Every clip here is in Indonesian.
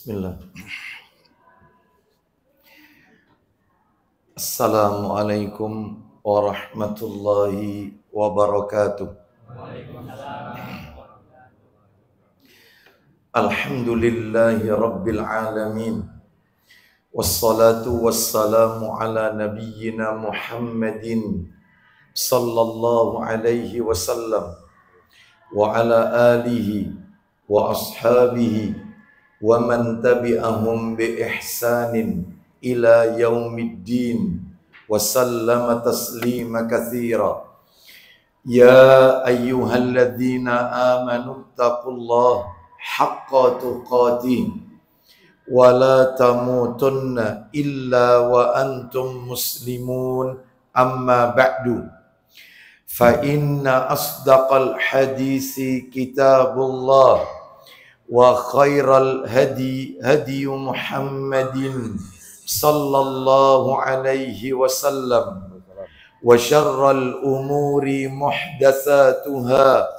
Bismillah. Assalamualaikum warahmatullahi wabarakatuh. Alhamdulillahi rabbil alamin. Wassalatu wassalamu ala nabiyyina Muhammadin sallallahu alaihi wasallam wa ala alihi wa ashabihi wa man tabi'ahum bi ihsanin ila yaumiddin wa sallama taslima katsira. Ya ayyuhalladzina amanu taqullaha haqqa tuqatih wa la tamutunna illa wa antum muslimun, amma ba'du. Fa inna asdaqal hadisi kitabullah wa khairal hadi hadi Muhammadin sallallahu alaihi wasallam wa syarral umuri muhdatsatuha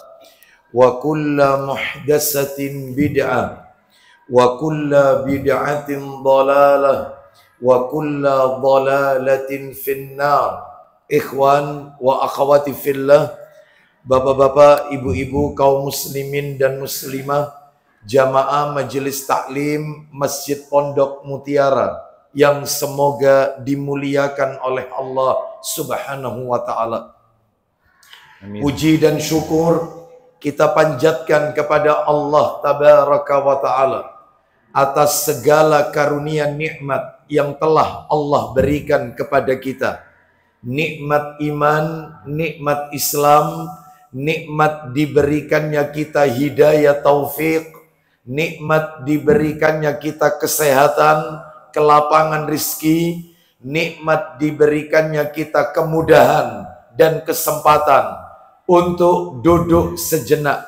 wa kullu muhdatsatin bid'ah wa kullu bid'atin dhalalah wa kullu dhalalatin finnar. Ikhwan wa akhwati fillah, bapak-bapak, ibu-ibu, kaum muslimin dan muslimah, jamaah majelis taklim Masjid Pondok Mutiara yang semoga dimuliakan oleh Allah Subhanahu wa taala. Puji dan syukur kita panjatkan kepada Allah Tabaraka wa taala atas segala karunia nikmat yang telah Allah berikan kepada kita. Nikmat iman, nikmat Islam, nikmat diberikannya kita hidayah taufik, nikmat diberikannya kita kesehatan, kelapangan rizki, nikmat diberikannya kita kemudahan dan kesempatan untuk duduk sejenak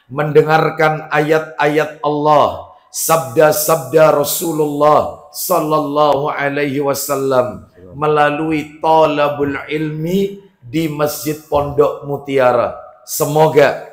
mendengarkan ayat-ayat Allah, sabda-sabda Rasulullah sallallahu alaihi wasallam melalui talabul ilmi di Masjid Pondok Mutiara. Semoga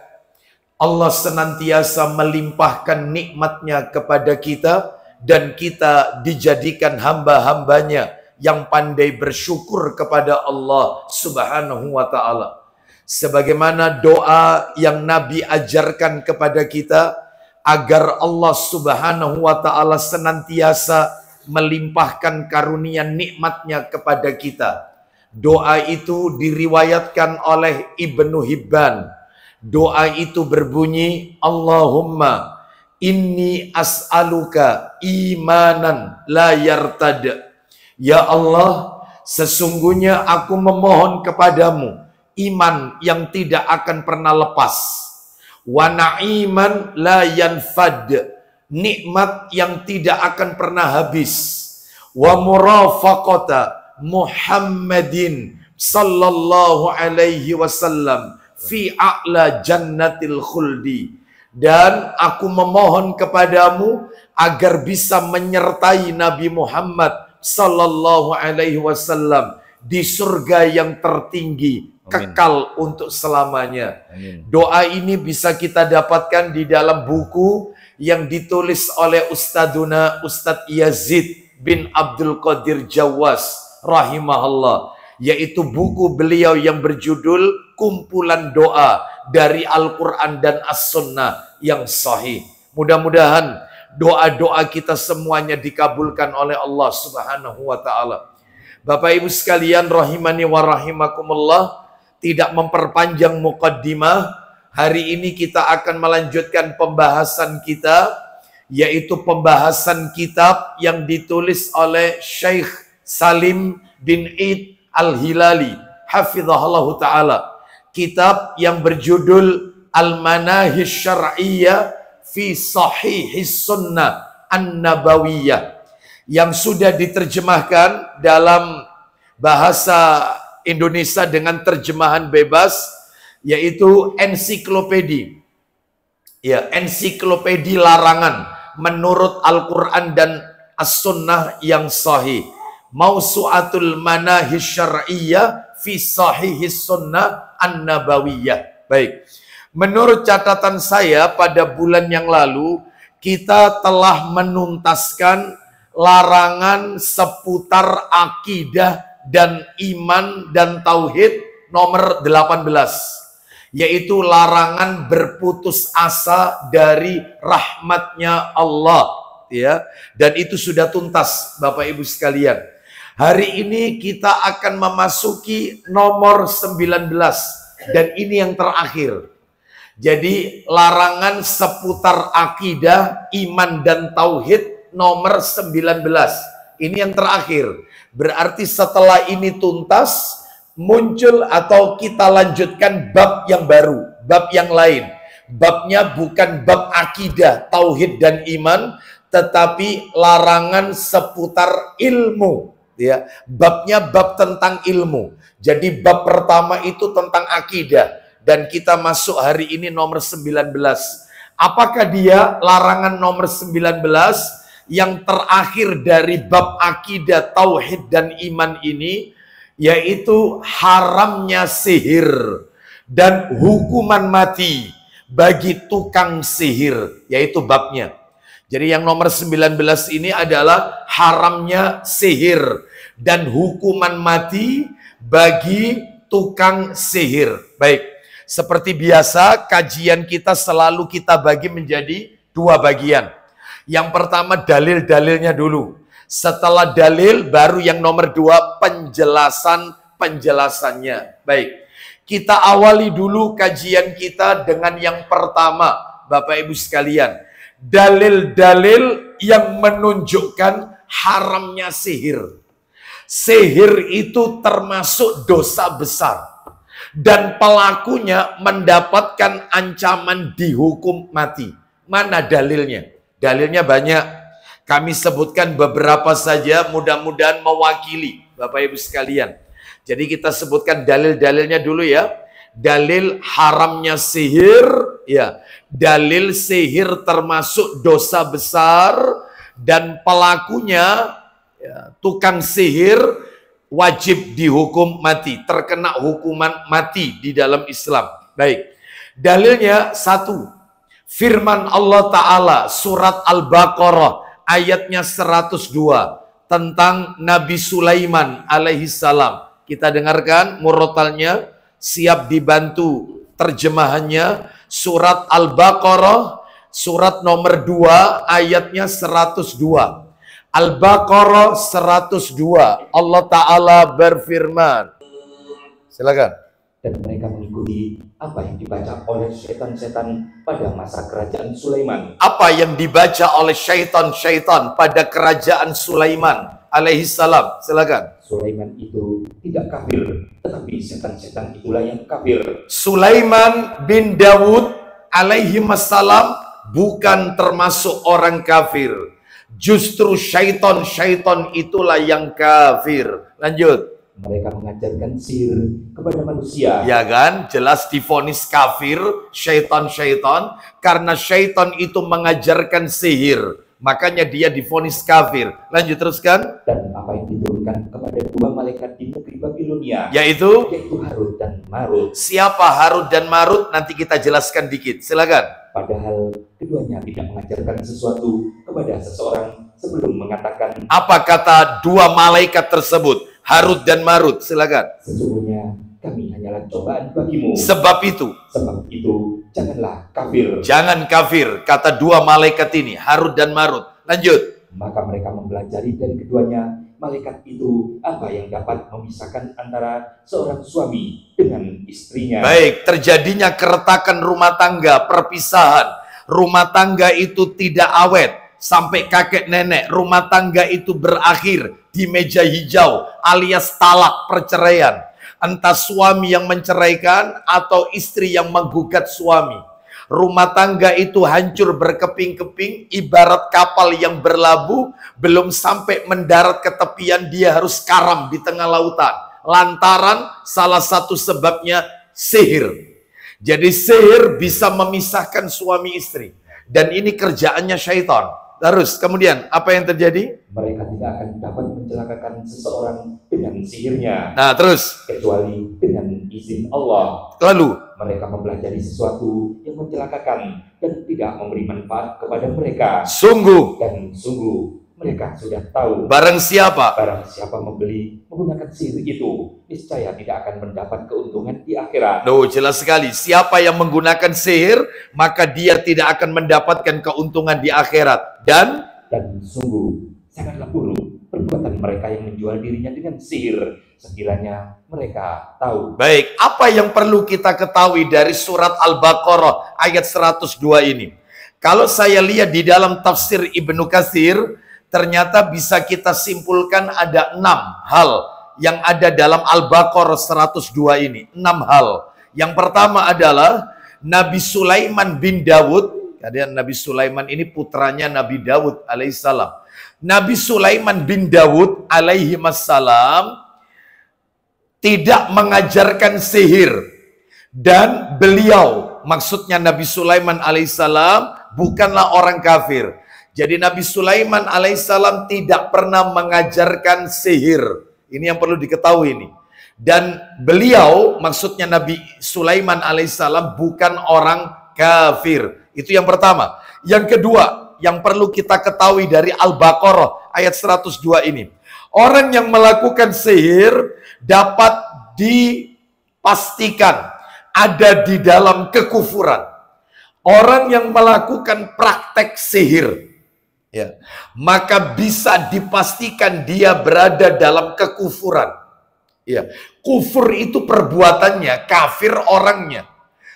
Allah senantiasa melimpahkan nikmatnya kepada kita dan kita dijadikan hamba-hambanya yang pandai bersyukur kepada Allah Subhanahu wa ta'ala. Sebagaimana doa yang Nabi ajarkan kepada kita agar Allah Subhanahu wa ta'ala senantiasa melimpahkan karunia nikmatnya kepada kita. Doa itu diriwayatkan oleh Ibnu Hibban. Doa itu berbunyi, Allahumma inni as'aluka imanan la yartad. Ya Allah, sesungguhnya aku memohon kepadamu iman yang tidak akan pernah lepas. Wa na'iman la yanfad, nikmat yang tidak akan pernah habis. Wa murafaqata Muhammadin sallallahu alaihi wasallam fi a'la jannatil khuldi. Dan aku memohon kepadamu agar bisa menyertai Nabi Muhammad sallallahu alaihi wasallam di surga yang tertinggi, kekal untuk selamanya. Amin. Doa ini bisa kita dapatkan di dalam buku yang ditulis oleh Ustadzuna Ustadz Yazid bin Abdul Qadir Jawas rahimahullah, yaitu buku beliau yang berjudul Kumpulan Doa dari Al-Quran dan As-Sunnah yang sahih. Mudah-mudahan doa-doa kita semuanya dikabulkan oleh Allah Subhanahu wa ta'ala. Bapak Ibu sekalian rahimani wa rahimakumullah, tidak memperpanjang muqaddimah, hari ini kita akan melanjutkan pembahasan kita, yaitu pembahasan kitab yang ditulis oleh Syekh Salim bin Id Al-Hilali hafizahullah ta'ala. Kitab yang berjudul Al-Manahij Syar'iyyah fi Sahihis Sunnah An-Nabawiyah, yang sudah diterjemahkan dalam bahasa Indonesia dengan terjemahan bebas, yaitu ensiklopedi. Ya, ensiklopedi larangan menurut Al-Quran dan As-Sunnah yang sahih. Mausu'atul Manahij Syar'iyyah fi Sahihis Sunnah An-Nabawiyah. Baik. Menurut catatan saya pada bulan yang lalu, kita telah menuntaskan larangan seputar akidah dan iman dan tauhid nomor 18, yaitu larangan berputus asa dari rahmatnya Allah, ya. Dan itu sudah tuntas, Bapak Ibu sekalian. Hari ini kita akan memasuki nomor 19 dan ini yang terakhir. Jadi larangan seputar akidah, iman dan tauhid nomor 19. Ini yang terakhir. Berarti setelah ini tuntas, muncul atau kita lanjutkan bab yang baru, bab yang lain. Babnya bukan bab akidah, tauhid dan iman, tetapi larangan seputar ilmu. Ya, babnya bab tentang ilmu. Jadi bab pertama itu tentang akidah. Dan kita masuk hari ini nomor 19. Apakah dia larangan nomor 19 yang terakhir dari bab akidah, tauhid, dan iman ini? Yaitu haramnya sihir dan hukuman mati bagi tukang sihir. Yaitu babnya. Jadi yang nomor 19 ini adalah haramnya sihir dan hukuman mati bagi tukang sihir. Baik. Seperti biasa, kajian kita selalu kita bagi menjadi dua bagian. Yang pertama dalil-dalilnya dulu. Setelah dalil, baru yang nomor 2 penjelasan-penjelasannya. Baik, kita awali dulu kajian kita dengan yang pertama, Bapak Ibu sekalian. Dalil-dalil yang menunjukkan haramnya sihir. Sihir itu termasuk dosa besar. Dan pelakunya mendapatkan ancaman dihukum mati. Mana dalilnya? Dalilnya banyak. Kami sebutkan beberapa saja, mudah-mudahan mewakili Bapak Ibu sekalian. Jadi kita sebutkan dalil-dalilnya dulu ya. Dalil haramnya sihir, ya. Dalil sihir termasuk dosa besar dan pelakunya, ya, tukang sihir, wajib dihukum mati, terkena hukuman mati di dalam Islam. Baik, dalilnya satu, firman Allah Ta'ala surat Al-Baqarah ayatnya 102 tentang Nabi Sulaiman alaihissalam. Kita dengarkan murotalnya, siap dibantu terjemahannya. Surat Al-Baqarah surat nomor 2 ayatnya 102. Al-Baqarah 102. Allah Ta'ala berfirman. Silakan. Dan mereka mengikuti apa yang dibaca oleh setan-setan pada masa kerajaan Sulaiman. Apa yang dibaca oleh syaitan-syaitan pada kerajaan Sulaiman alaihissalam. Silakan. Sulaiman itu tidak kafir, tetapi setan-setan itulah yang kafir. Sulaiman bin Dawud alaihissalam bukan termasuk orang kafir. Justru syaitan-syaitan itulah yang kafir. Lanjut. Mereka mengajarkan sihir kepada manusia. Ya kan? Jelas divonis kafir, syaitan-syaitan. Karena syaitan itu mengajarkan sihir. Makanya dia divonis kafir. Lanjut teruskan. Dan apa yang diturunkan kepada dua malaikat di negeri Babilonia. Yaitu Harut dan Marut. Siapa Harut dan Marut? Nanti kita jelaskan dikit. Silakan. Padahal keduanya tidak mengajarkan sesuatu kepada seseorang sebelum mengatakan. Apa kata dua malaikat tersebut? Harut dan Marut. Silakan. Sesungguhnya kami hanyalah cobaan bagimu. Sebab itu janganlah kafir. Jangan kafir. Kata dua malaikat ini, Harut dan Marut. Lanjut. Maka mereka mempelajari dari keduanya malaikat itu apa yang dapat memisahkan antara seorang suami dengan istrinya. Baik, terjadinya keretakan rumah tangga, perpisahan. Rumah tangga itu tidak awet sampai kakek nenek. Rumah tangga itu berakhir di meja hijau alias talak, perceraian. Entah suami yang menceraikan atau istri yang menggugat suami. Rumah tangga itu hancur berkeping-keping, ibarat kapal yang berlabuh, belum sampai mendarat ke tepian, dia harus karam di tengah lautan. Lantaran salah satu sebabnya sihir. Jadi sihir bisa memisahkan suami istri. Dan ini kerjaannya syaitan. Terus, kemudian apa yang terjadi? Mereka tidak akan dapat mencelakakan seseorang dengan sihirnya. Nah, terus. Kecuali dengan izin Allah. Lalu, mereka mempelajari sesuatu yang mencelakakan dan tidak memberi manfaat kepada mereka. Sungguh, Dan sungguh mereka sudah tahu barang siapa membeli menggunakan sihir itu, niscaya tidak akan mendapat keuntungan di akhirat. jelas sekali. Siapa yang menggunakan sihir, maka dia tidak akan mendapatkan keuntungan di akhirat. Dan sungguh sangatlah buruk perbuatan mereka yang menjual dirinya dengan sihir, sekiranya mereka tahu. baik, apa yang perlu kita ketahui dari surat Al-Baqarah ayat 102 ini? Kalau saya lihat di dalam tafsir Ibnu Katsir, ternyata bisa kita simpulkan ada 6 hal yang ada dalam Al-Baqarah 102 ini. 6 hal. Yang pertama adalah Nabi Sulaiman bin Dawud. Nabi Sulaiman ini putranya Nabi Dawud alaihissalam. Nabi Sulaiman bin Dawud alaihissalam tidak mengajarkan sihir. Dan beliau, maksudnya Nabi Sulaiman alaihissalam, bukanlah orang kafir. Jadi Nabi Sulaiman alaihissalam tidak pernah mengajarkan sihir. Ini yang perlu diketahui ini. Dan beliau, maksudnya Nabi Sulaiman alaihissalam, bukan orang kafir. Itu yang pertama. Yang kedua, yang perlu kita ketahui dari Al-Baqarah ayat 102 ini. Orang yang melakukan sihir dapat dipastikan ada di dalam kekufuran. Orang yang melakukan praktek sihir, ya, maka bisa dipastikan dia berada dalam kekufuran. Ya, kufur itu perbuatannya, kafir orangnya.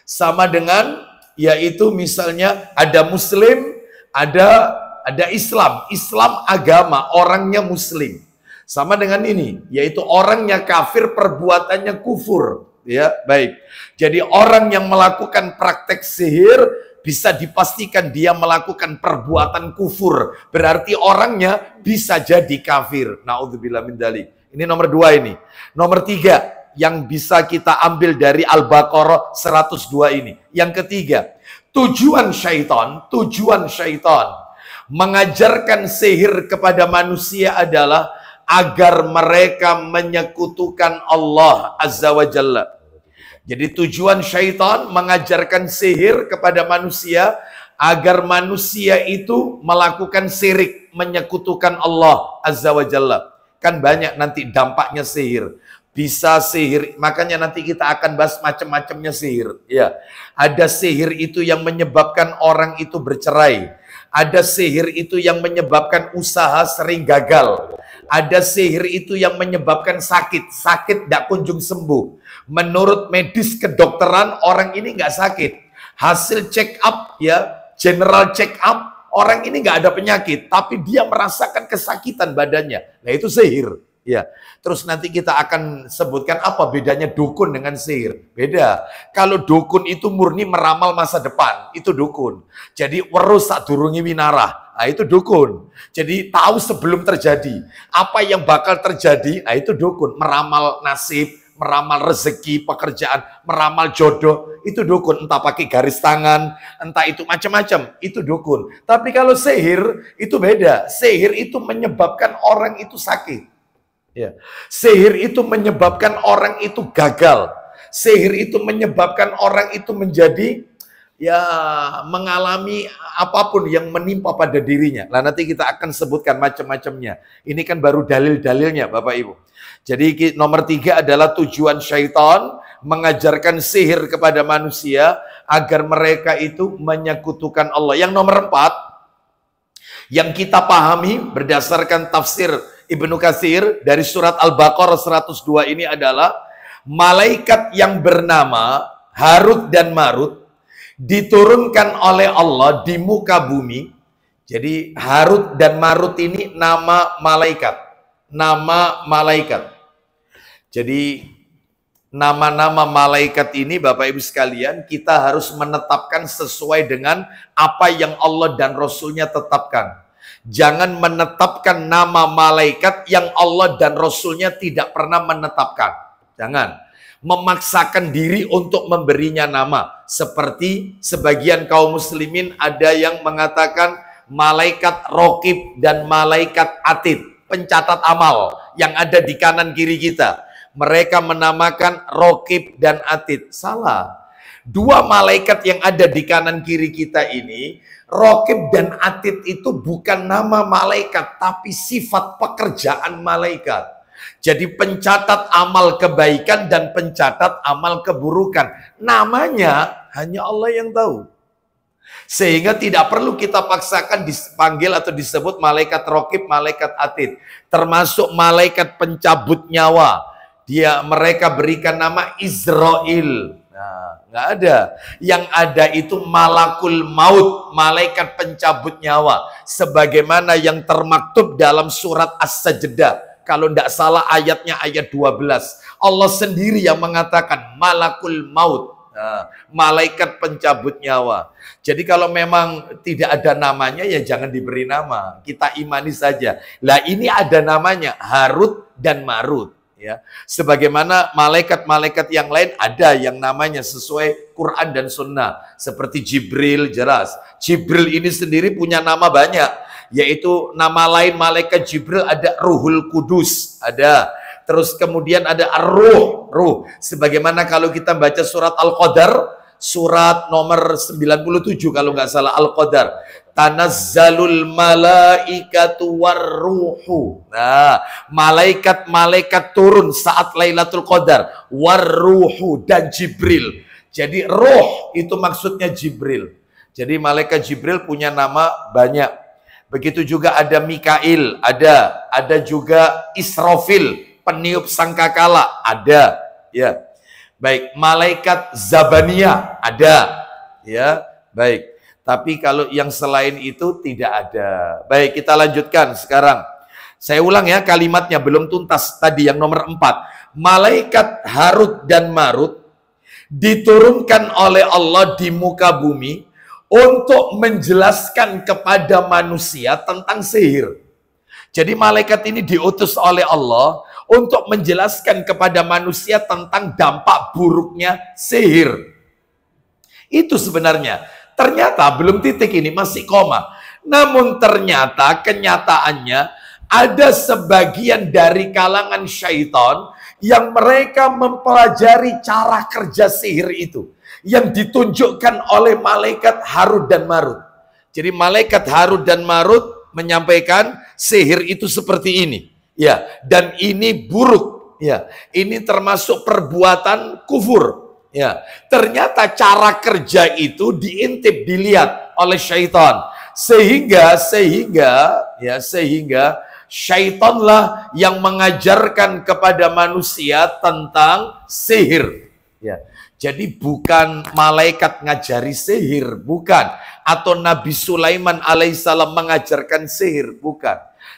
Sama dengan yaitu misalnya ada muslim, ada Islam. Islam agama, orangnya muslim. Sama dengan ini, yaitu orangnya kafir, perbuatannya kufur. Ya, baik. Jadi orang yang melakukan praktek sihir bisa dipastikan dia melakukan perbuatan kufur. Berarti orangnya bisa jadi kafir. Na'udzubillah min dzalik. Ini nomor 2 ini. Nomor 3 yang bisa kita ambil dari Al-Baqarah 102 ini. Yang ketiga, tujuan syaitan mengajarkan sihir kepada manusia adalah agar mereka menyekutukan Allah Azza wa Jalla. Jadi tujuan syaitan mengajarkan sihir kepada manusia agar manusia itu melakukan syirik, menyekutukan Allah Azza wa Jalla. Kan banyak nanti dampaknya sihir. Bisa sihir, makanya nanti kita akan bahas macam-macamnya sihir. Ya, ada sihir itu yang menyebabkan orang itu bercerai. Ada sihir itu yang menyebabkan usaha sering gagal. Ada sihir itu yang menyebabkan sakit tidak kunjung sembuh. Menurut medis kedokteran orang ini nggak sakit. Hasil check up ya, general check up, orang ini nggak ada penyakit, tapi dia merasakan kesakitan badannya. Nah itu sihir. Ya, terus nanti kita akan sebutkan apa bedanya dukun dengan sihir. Beda. Kalau dukun itu murni meramal masa depan, itu dukun. Jadi werus sadurunge winarah, nah itu dukun. Jadi tahu sebelum terjadi apa yang bakal terjadi, nah itu dukun. Meramal nasib, meramal rezeki, pekerjaan, meramal jodoh, itu dukun. Entah pakai garis tangan, entah itu macam-macam, itu dukun. Tapi kalau sihir itu beda. Sihir itu menyebabkan orang itu sakit. Ya. Sihir itu menyebabkan orang itu gagal. Sihir itu menyebabkan orang itu menjadi ya mengalami apapun yang menimpa pada dirinya. Nah nanti kita akan sebutkan macam-macamnya. Ini kan baru dalil-dalilnya Bapak Ibu. Jadi nomor 3 adalah tujuan syaitan mengajarkan sihir kepada manusia agar mereka itu menyekutukan Allah. Yang nomor 4 yang kita pahami berdasarkan tafsir Ibnu Katsir dari surat Al-Baqarah 102 ini adalah malaikat yang bernama Harut dan Marut diturunkan oleh Allah di muka bumi. Jadi Harut dan Marut ini nama malaikat. Nama malaikat. Jadi nama-nama malaikat ini Bapak Ibu sekalian kita harus menetapkan sesuai dengan apa yang Allah dan Rasulnya tetapkan. Jangan menetapkan nama malaikat yang Allah dan Rasulnya tidak pernah menetapkan. Jangan. Memaksakan diri untuk memberinya nama. Seperti sebagian kaum muslimin ada yang mengatakan malaikat Raqib dan malaikat Atid. Pencatat amal yang ada di kanan kiri kita. Mereka menamakan Raqib dan Atid. Salah. Dua malaikat yang ada di kanan kiri kita ini, Raqib dan Atid itu bukan nama malaikat, tapi sifat pekerjaan malaikat. Jadi pencatat amal kebaikan dan pencatat amal keburukan. Namanya hanya Allah yang tahu. Sehingga tidak perlu kita paksakan dipanggil atau disebut malaikat Raqib, malaikat Atid. Termasuk malaikat pencabut nyawa. Mereka berikan nama Israel. Nah, nggak ada. Yang ada itu malakul maut, malaikat pencabut nyawa. Sebagaimana yang termaktub dalam surat As-Sajdah. Kalau tidak salah ayatnya ayat 12. Allah sendiri yang mengatakan malakul maut. Nah, malaikat pencabut nyawa. Jadi kalau memang tidak ada namanya ya jangan diberi nama. Kita imani saja. Lah ini ada namanya Harut dan Marut. Ya, sebagaimana malaikat-malaikat yang lain ada yang namanya sesuai Quran dan Sunnah. Seperti Jibril, jelas. Jibril ini sendiri punya nama banyak. Yaitu nama lain malaikat Jibril ada Ruhul Kudus. Ada. Terus kemudian ada Ar-Ruh. Ruh. Sebagaimana kalau kita baca surat Al-Qadar. Surat nomor 97 kalau nggak salah Al-Qadar. Tanazzalul malaikatu warruhu. Nah, malaikat-malaikat turun saat Lailatul Qadar. Warruhu dan Jibril. Jadi roh itu maksudnya Jibril. Jadi malaikat Jibril punya nama banyak. Begitu juga ada Mikail, ada juga Israfil, peniup sangkakala, ada. Ya. Baik, malaikat Zabaniyah ada. Ya, baik. Tapi kalau yang selain itu tidak ada. Baik, kita lanjutkan sekarang. Saya ulang ya kalimatnya, belum tuntas tadi yang nomor 4. Malaikat Harut dan Marut diturunkan oleh Allah di muka bumi untuk menjelaskan kepada manusia tentang sihir. Jadi malaikat ini diutus oleh Allah untuk menjelaskan kepada manusia tentang dampak buruknya sihir. Itu sebenarnya. Ternyata belum titik ini, masih koma. Namun ternyata kenyataannya ada sebagian dari kalangan syaitan yang mereka mempelajari cara kerja sihir itu. Yang ditunjukkan oleh malaikat Harut dan Marut. Jadi malaikat Harut dan Marut menyampaikan sihir itu seperti ini. Ya, dan ini buruk. Ya, ini termasuk perbuatan kufur. Ya, ternyata cara kerja itu diintip, dilihat oleh syaitan. Sehingga syaitanlah yang mengajarkan kepada manusia tentang sihir. Ya. Jadi bukan malaikat ngajari sihir, bukan. Atau Nabi Sulaiman alaihissalam mengajarkan sihir, bukan.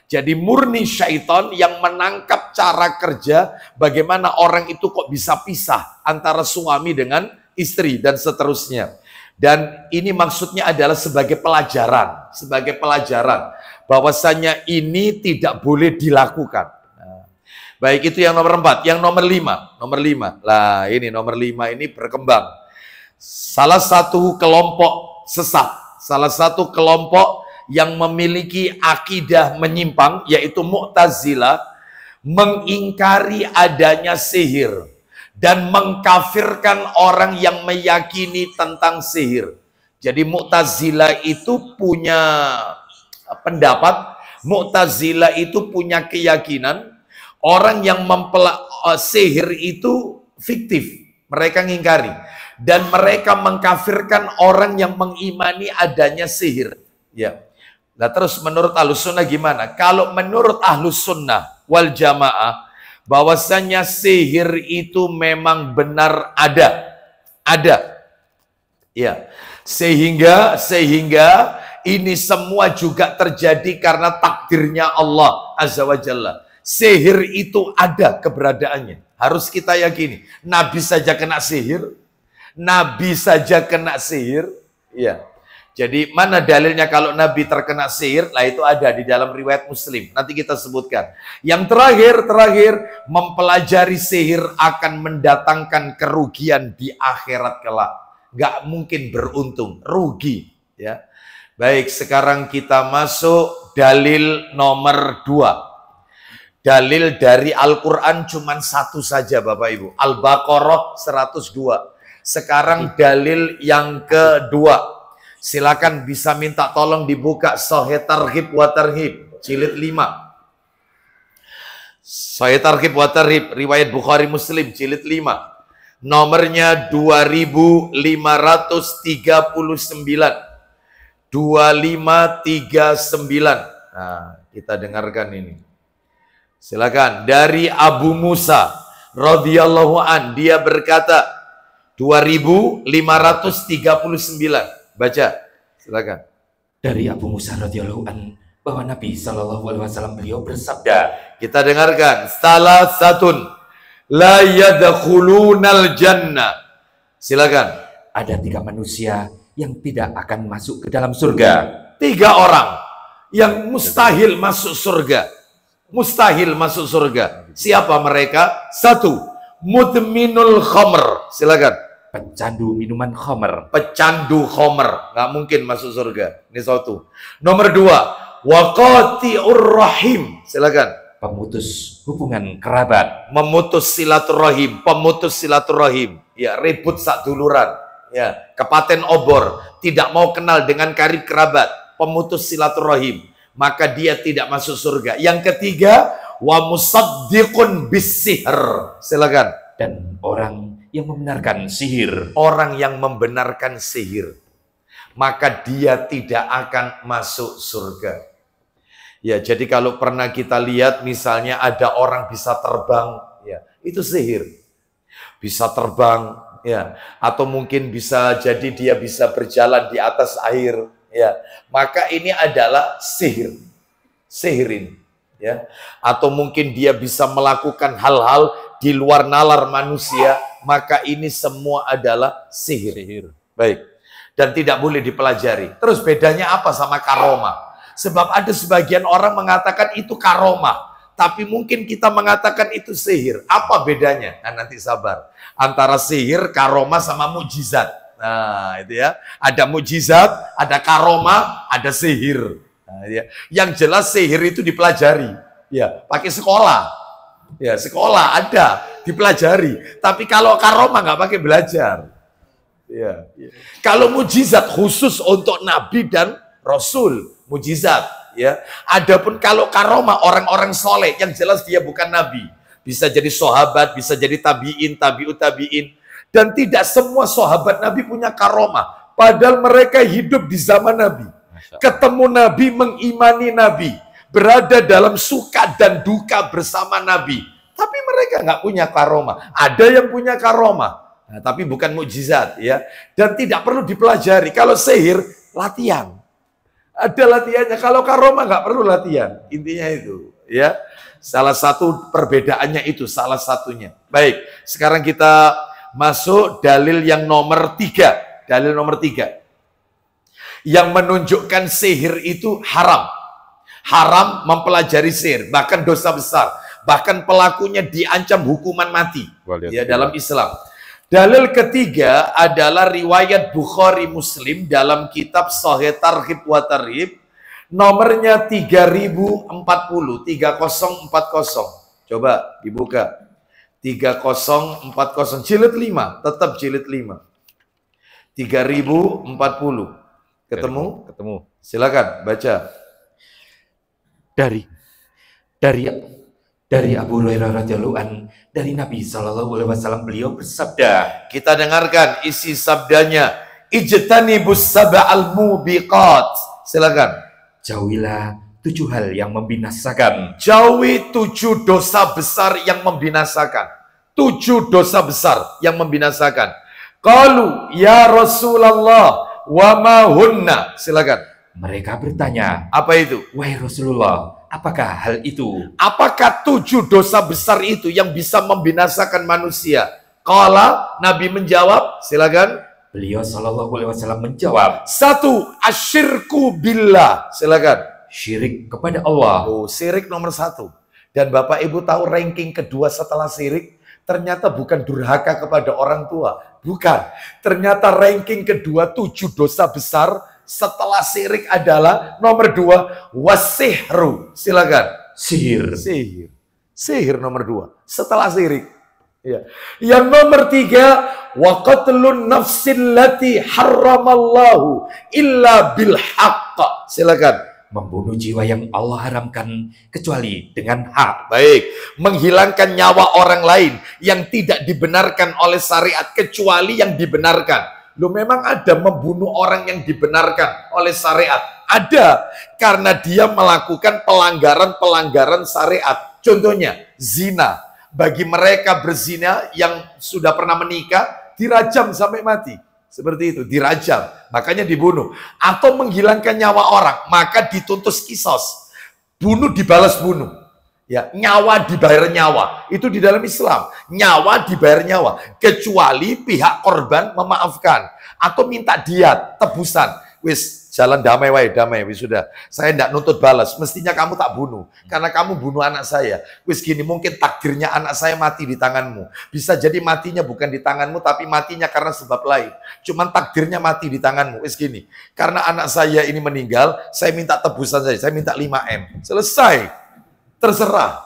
Jadi murni syaitan yang menangkap cara kerja bagaimana orang itu kok bisa pisah antara suami dengan istri dan seterusnya. Dan ini maksudnya adalah sebagai pelajaran bahwasanya ini tidak boleh dilakukan. Nah, baik, itu yang nomor 4. Yang nomor 5. Lah ini nomor 5 ini berkembang. Salah satu kelompok sesat, salah satu kelompok yang memiliki akidah menyimpang, yaitu Mu'tazilah, mengingkari adanya sihir dan mengkafirkan orang yang meyakini tentang sihir. Jadi Mu'tazilah itu punya pendapat, Mu'tazilah itu punya keyakinan, orang yang sihir itu fiktif, mereka ngingkari. Dan mereka mengkafirkan orang yang mengimani adanya sihir. Ya. Nah terus menurut Ahlus Sunnah gimana? Kalau menurut Ahlus Sunnah wal Jamaah, bahwasanya sihir itu memang benar ada. Ya. Sehingga ini semua juga terjadi karena takdirnya Allah Azza wa Jalla. Sihir itu ada keberadaannya. Harus kita yakini. Nabi saja kena sihir. Ya. Jadi mana dalilnya kalau Nabi terkena sihir? Lah itu ada di dalam riwayat Muslim. Nanti kita sebutkan. Yang terakhir mempelajari sihir akan mendatangkan kerugian di akhirat kelak. Gak mungkin beruntung, rugi. Ya. Baik, sekarang kita masuk dalil nomor 2. Dalil dari Al-Quran cuma satu saja Bapak Ibu. Al-Baqarah 102. Sekarang dalil yang kedua. Silakan bisa minta tolong dibuka Sahih Targhib wa Tarhib jilid 5. Sahih Targhib wa Tarhib riwayat Bukhari Muslim jilid 5. Nomornya 2539. 2539. Nah, kita dengarkan ini. Silakan dari Abu Musa radhiyallahu an, dia berkata 2539. Baca, silakan. Dari Abu Musa radhiyallahu an bahwa Nabi Shallallahu alaihi wasallam beliau bersabda, kita dengarkan, salah satun la yadkhulunal jannah. Silakan. ada 3 manusia yang tidak akan masuk ke dalam surga. 3 orang yang mustahil masuk surga. Mustahil masuk surga. Siapa mereka? 1. Mudminul khamr. Silakan. Pecandu minuman khamr. Pecandu khamr, nggak mungkin masuk surga. Ini 1. Nomor 2, waqati'ur rahim. Silakan. Pemutus hubungan kerabat. Memutus silaturahim, pemutus silaturahim. Ya, ribut sak duluran. Ya, kepaten obor, tidak mau kenal dengan karib kerabat, pemutus silaturahim, maka dia tidak masuk surga. Yang ketiga, wa musaddiqun bisihr. Silakan. Dan orang yang membenarkan sihir. Orang yang membenarkan sihir, maka dia tidak akan masuk surga. Ya, jadi kalau pernah kita lihat misalnya ada orang bisa terbang, ya, itu sihir. Bisa terbang, ya, atau mungkin bisa jadi dia bisa berjalan di atas air, ya. Maka ini adalah sihir. Sihir ini, ya. Atau mungkin dia bisa melakukan hal-hal di luar nalar manusia, maka ini semua adalah sihir. Baik. Dan tidak boleh dipelajari. Terus bedanya apa sama karomah? Sebab ada sebagian orang mengatakan itu karomah, tapi mungkin kita mengatakan itu sihir. Apa bedanya? Nah, nanti sabar. Antara sihir, karomah sama mukjizat. Nah, itu ya. Ada mukjizat, ada karomah, ada sihir. Nah, ya. Yang jelas sihir itu dipelajari. Ya, pakai sekolah. Ya, sekolah ada, dipelajari. Tapi kalau karomah nggak pakai belajar. Ya. Kalau mujizat khusus untuk nabi dan rasul, mujizat. Ya. Adapun kalau karomah orang-orang soleh, yang jelas dia bukan nabi. Bisa jadi sahabat, bisa jadi tabiin, tabiut tabiin. Dan tidak semua sahabat nabi punya karomah. Padahal mereka hidup di zaman nabi. Ketemu nabi, mengimani nabi. Berada dalam suka dan duka bersama Nabi. Tapi mereka nggak punya karomah. Ada yang punya karomah, nah, tapi bukan mukjizat, ya. Dan tidak perlu dipelajari. Kalau sihir, latihan. Ada latihannya. Kalau karomah nggak perlu latihan. Intinya itu, ya. Salah satu perbedaannya itu, salah satunya. Baik, sekarang kita masuk dalil yang nomor 3. Dalil nomor 3. Yang menunjukkan sihir itu haram. Haram mempelajari sihir, bahkan dosa besar, bahkan pelakunya diancam hukuman mati, ya, dalam Islam. Dalil ketiga adalah riwayat Bukhari Muslim dalam kitab Sahih Targhib wa Tarhib, nomornya 3040, 3040. Coba dibuka. 3040 jilid 5, tetap jilid 5. 3040. Ketemu? Ketemu. Silakan baca. Dari Abu Hurairah radhiyallahu an, dari Nabi Shallallahu alaihi wasallam beliau bersabda. Kita dengarkan isi sabdanya. Ijtanibus sab'al mubiqat. Silakan. Jauhilah 7 hal yang membinasakan. Jauhi 7 dosa besar yang membinasakan. 7 dosa besar yang membinasakan. Qalu ya Rasulullah wa ma hunna. Silakan. Mereka bertanya, apa itu? Wahai Rasulullah, apakah hal itu? Apakah 7 dosa besar itu yang bisa membinasakan manusia? Qala, Nabi menjawab, silakan. Beliau Shallallahu alaihi wasallam menjawab. 1, asyirku billah. Silakan. Syirik kepada Allah. Oh, syirik nomor 1. Dan Bapak Ibu tahu ranking kedua setelah syirik? Ternyata bukan durhaka kepada orang tua. Bukan. Ternyata ranking kedua 7 dosa besar setelah syirik adalah nomor 2, wasihru. Silakan. Sihir. Sihir. Sihir nomor 2 setelah syirik. Ya. Yang nomor 3, wa qatlun nafsil lati harramallahu illa bil haqq. Silakan. Membunuh jiwa yang Allah haramkan kecuali dengan hak. Baik, menghilangkan nyawa orang lain yang tidak dibenarkan oleh syariat kecuali yang dibenarkan. Loh, memang ada membunuh orang yang dibenarkan oleh syariat. Ada, karena dia melakukan pelanggaran-pelanggaran syariat. Contohnya, zina. Bagi mereka berzina yang sudah pernah menikah, dirajam sampai mati. Seperti itu, dirajam. Makanya dibunuh. Atau menghilangkan nyawa orang, maka dituntut kisos. Bunuh dibalas bunuh. Ya, nyawa dibayar nyawa. Itu di dalam Islam. Nyawa dibayar nyawa. Kecuali pihak korban memaafkan. Atau minta diat, tebusan. Wis, jalan damai wae, damai. Wis sudah. Saya tidak nuntut balas. Mestinya kamu tak bunuh. Karena kamu bunuh anak saya. Wis gini, mungkin takdirnya anak saya mati di tanganmu. Bisa jadi matinya bukan di tanganmu, tapi matinya karena sebab lain. Cuman takdirnya mati di tanganmu. Wis gini, karena anak saya ini meninggal, saya minta tebusan saja. Saya minta 5M. Selesai. Terserah.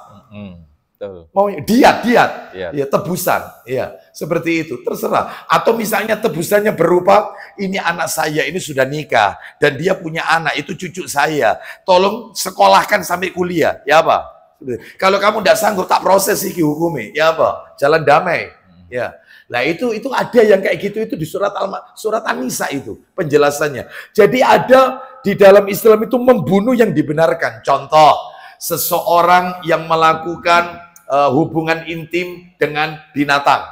Mau diat, ya, tebusan, ya, seperti itu, terserah. Atau misalnya tebusannya berupa, ini anak saya ini sudah nikah dan dia punya anak, itu cucu saya, tolong sekolahkan sampai kuliah, ya apa? Kalau kamu tidak sanggup, tak proses sih hukumnya, ya apa? Jalan damai, ya. Nah itu ada yang kayak gitu, itu di surat An-Nisa itu penjelasannya. Jadi ada di dalam Islam itu membunuh yang dibenarkan. Contoh, seseorang yang melakukan hubungan intim dengan binatang.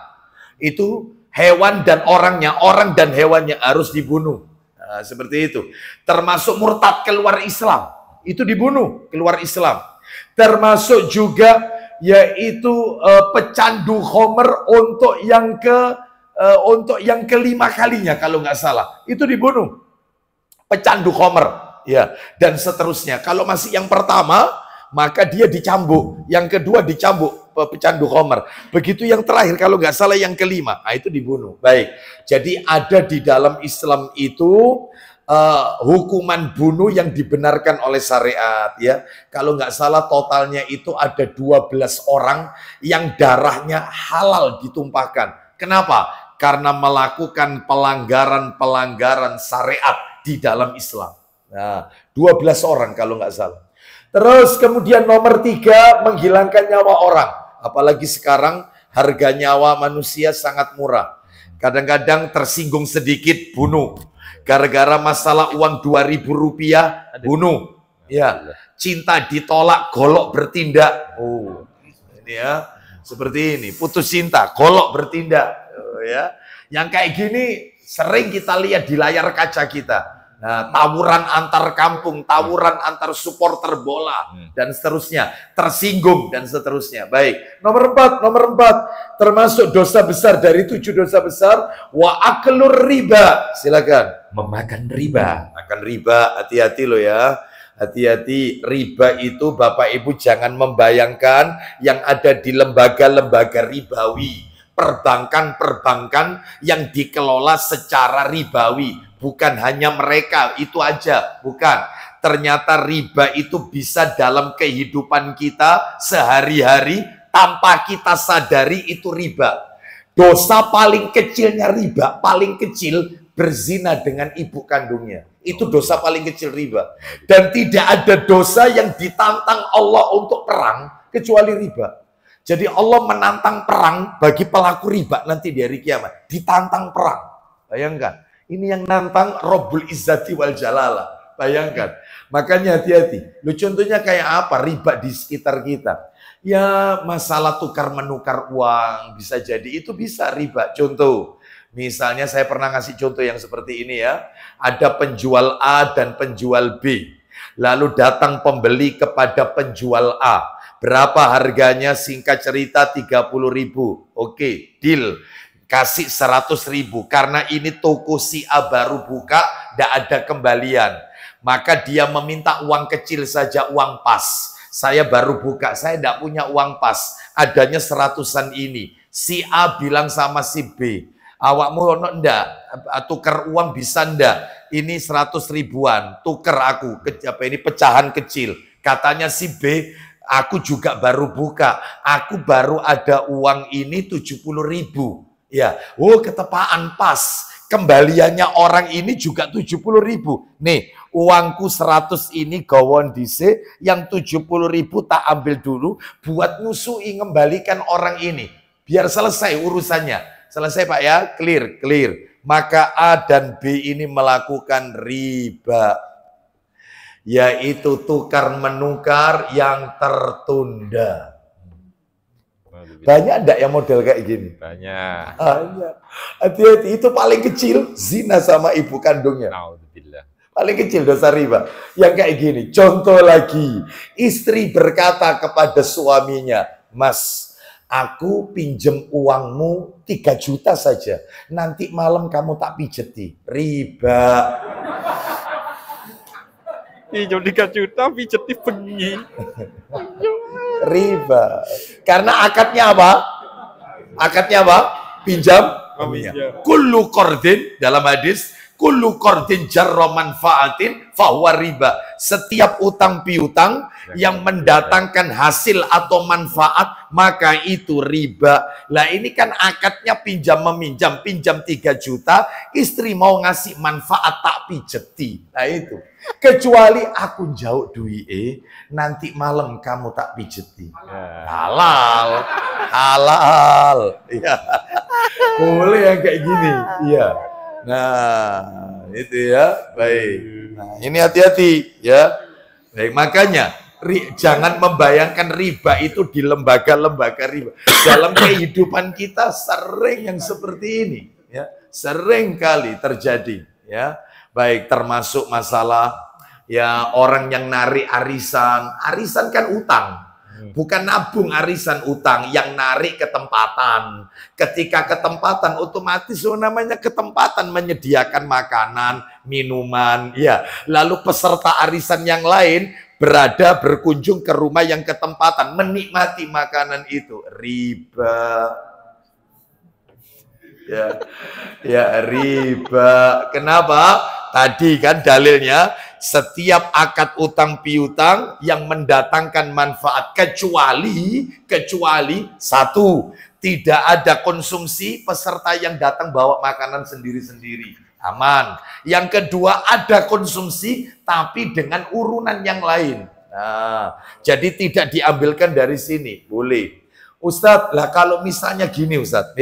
Itu hewan dan orangnya, orang dan hewannya harus dibunuh. Nah, seperti itu. Termasuk murtad keluar Islam. Itu dibunuh, keluar Islam. Termasuk juga yaitu pecandu khamr untuk yang kelima kalinya kalau nggak salah. Itu dibunuh. Pecandu khamr, ya, dan seterusnya. Kalau masih yang pertama, maka dia dicambuk, yang kedua dicambuk, pecandu khamr. Begitu yang terakhir, kalau nggak salah yang kelima, nah itu dibunuh. Baik, jadi ada di dalam Islam itu hukuman bunuh yang dibenarkan oleh syariat, ya. Kalau nggak salah totalnya itu ada 12 orang yang darahnya halal ditumpahkan. Kenapa? Karena melakukan pelanggaran-pelanggaran syariat di dalam Islam. Nah, 12 orang kalau nggak salah. Terus kemudian nomor 3, menghilangkan nyawa orang. Apalagi sekarang harga nyawa manusia sangat murah. Kadang-kadang tersinggung sedikit, bunuh. Gara-gara masalah uang 2.000 rupiah, bunuh. Ya, cinta ditolak, golok bertindak. Oh, ini ya, seperti ini. Putus cinta, golok bertindak. Oh, ya, yang kayak gini sering kita lihat di layar kaca kita. Nah, tawuran antar kampung, tawuran antar supporter bola, dan seterusnya, tersinggung, dan seterusnya. Baik, nomor 4, termasuk dosa besar dari 7 dosa besar, wa aklur riba. Silakan. Memakan riba. Makan riba, hati-hati loh ya. Hati-hati, riba itu Bapak Ibu jangan membayangkan yang ada di lembaga-lembaga ribawi. Perbankan-perbankan yang dikelola secara ribawi. Bukan hanya mereka, itu aja. Bukan. Ternyata riba itu bisa dalam kehidupan kita sehari-hari tanpa kita sadari itu riba. Dosa paling kecilnya riba, paling kecil berzina dengan ibu kandungnya. Itu dosa paling kecil riba. Dan tidak ada dosa yang ditantang Allah untuk perang kecuali riba. Jadi Allah menantang perang bagi pelaku riba nanti di hari kiamat. Ditantang perang. Bayangkan. Ini yang nantang Rabbul Izzati wal Jalalah. Bayangkan. Makanya hati-hati. Lu contohnya kayak apa? Riba di sekitar kita. Ya masalah tukar-menukar uang. Bisa jadi itu bisa riba. Contoh. Misalnya saya pernah ngasih contoh yang seperti ini ya. Ada penjual A dan penjual B. Lalu datang pembeli kepada penjual A. Berapa harganya? Singkat cerita 30.000. Oke, deal. Kasih 100.000. Karena ini toko si A baru buka, tidak ada kembalian. Maka dia meminta uang kecil saja, uang pas. Saya baru buka, saya tidak punya uang pas. Adanya 100-an ini. Si A bilang sama si B, awakmu ono ndak? Tukar uang bisa ndak? Ini 100 ribuan, tukar aku. Ini pecahan kecil. Katanya si B, Aku juga baru buka. Aku baru ada uang ini 70.000. Ya, oh ketepaan pas. Kembaliannya orang ini juga 70.000. Nih, uangku 100 ini gawon dise, yang 70.000 tak ambil dulu buat ngusui ngembalikan orang ini. Biar selesai urusannya. Selesai Pak ya, clear, clear. Maka A dan B ini melakukan riba. Yaitu tukar menukar yang tertunda. Banyak enggak yang model kayak gini? Banyak. Hati-hati, itu paling kecil zina sama ibu kandungnya. Alhamdulillah. Paling kecil dosa riba. Yang kayak gini, contoh lagi. Istri berkata kepada suaminya, Mas, aku pinjem uangmu 3 juta saja. Nanti malam kamu tak pijeti. Riba. Pinjam 3 juta, pijeti bengi. Riba. Karena akadnya apa? Akadnya apa? Pinjam. Kullu qardin dalam hadis, kullu qardin jarra manfaatin fahuwa riba. Setiap utang piutang yang mendatangkan hasil atau manfaat, maka itu riba. Lah ini kan akadnya pinjam meminjam, pinjam 3 juta, istri mau ngasih manfaat tak pijeti. Nah itu. Kecuali aku jauh duit, nanti malam kamu tak pijeti. Halal. Halal. Ya. Boleh yang kayak gini. Iya. Nah, itu ya. Baik. Nah, ini hati-hati ya. Baik, makanya jangan membayangkan riba itu di lembaga-lembaga riba. Dalam kehidupan kita sering yang seperti ini, ya. Sering kali terjadi, ya. Baik, termasuk masalah ya orang yang narik arisan. Arisan kan utang. Bukan nabung arisan, utang yang narik ketempatan. Ketika ketempatan otomatis namanya ketempatan menyediakan makanan, minuman, ya. Lalu peserta arisan yang lain berada berkunjung ke rumah yang ketempatan, menikmati makanan itu. Riba. Ya, riba. Kenapa? Tadi kan dalilnya setiap akad utang piutang yang mendatangkan manfaat kecuali satu, tidak ada konsumsi peserta yang datang bawa makanan sendiri-sendiri, aman. Yang kedua, ada konsumsi tapi dengan urunan yang lain. Nah, jadi tidak diambilkan dari sini, boleh. Ustadz, lah kalau misalnya gini Ustadz,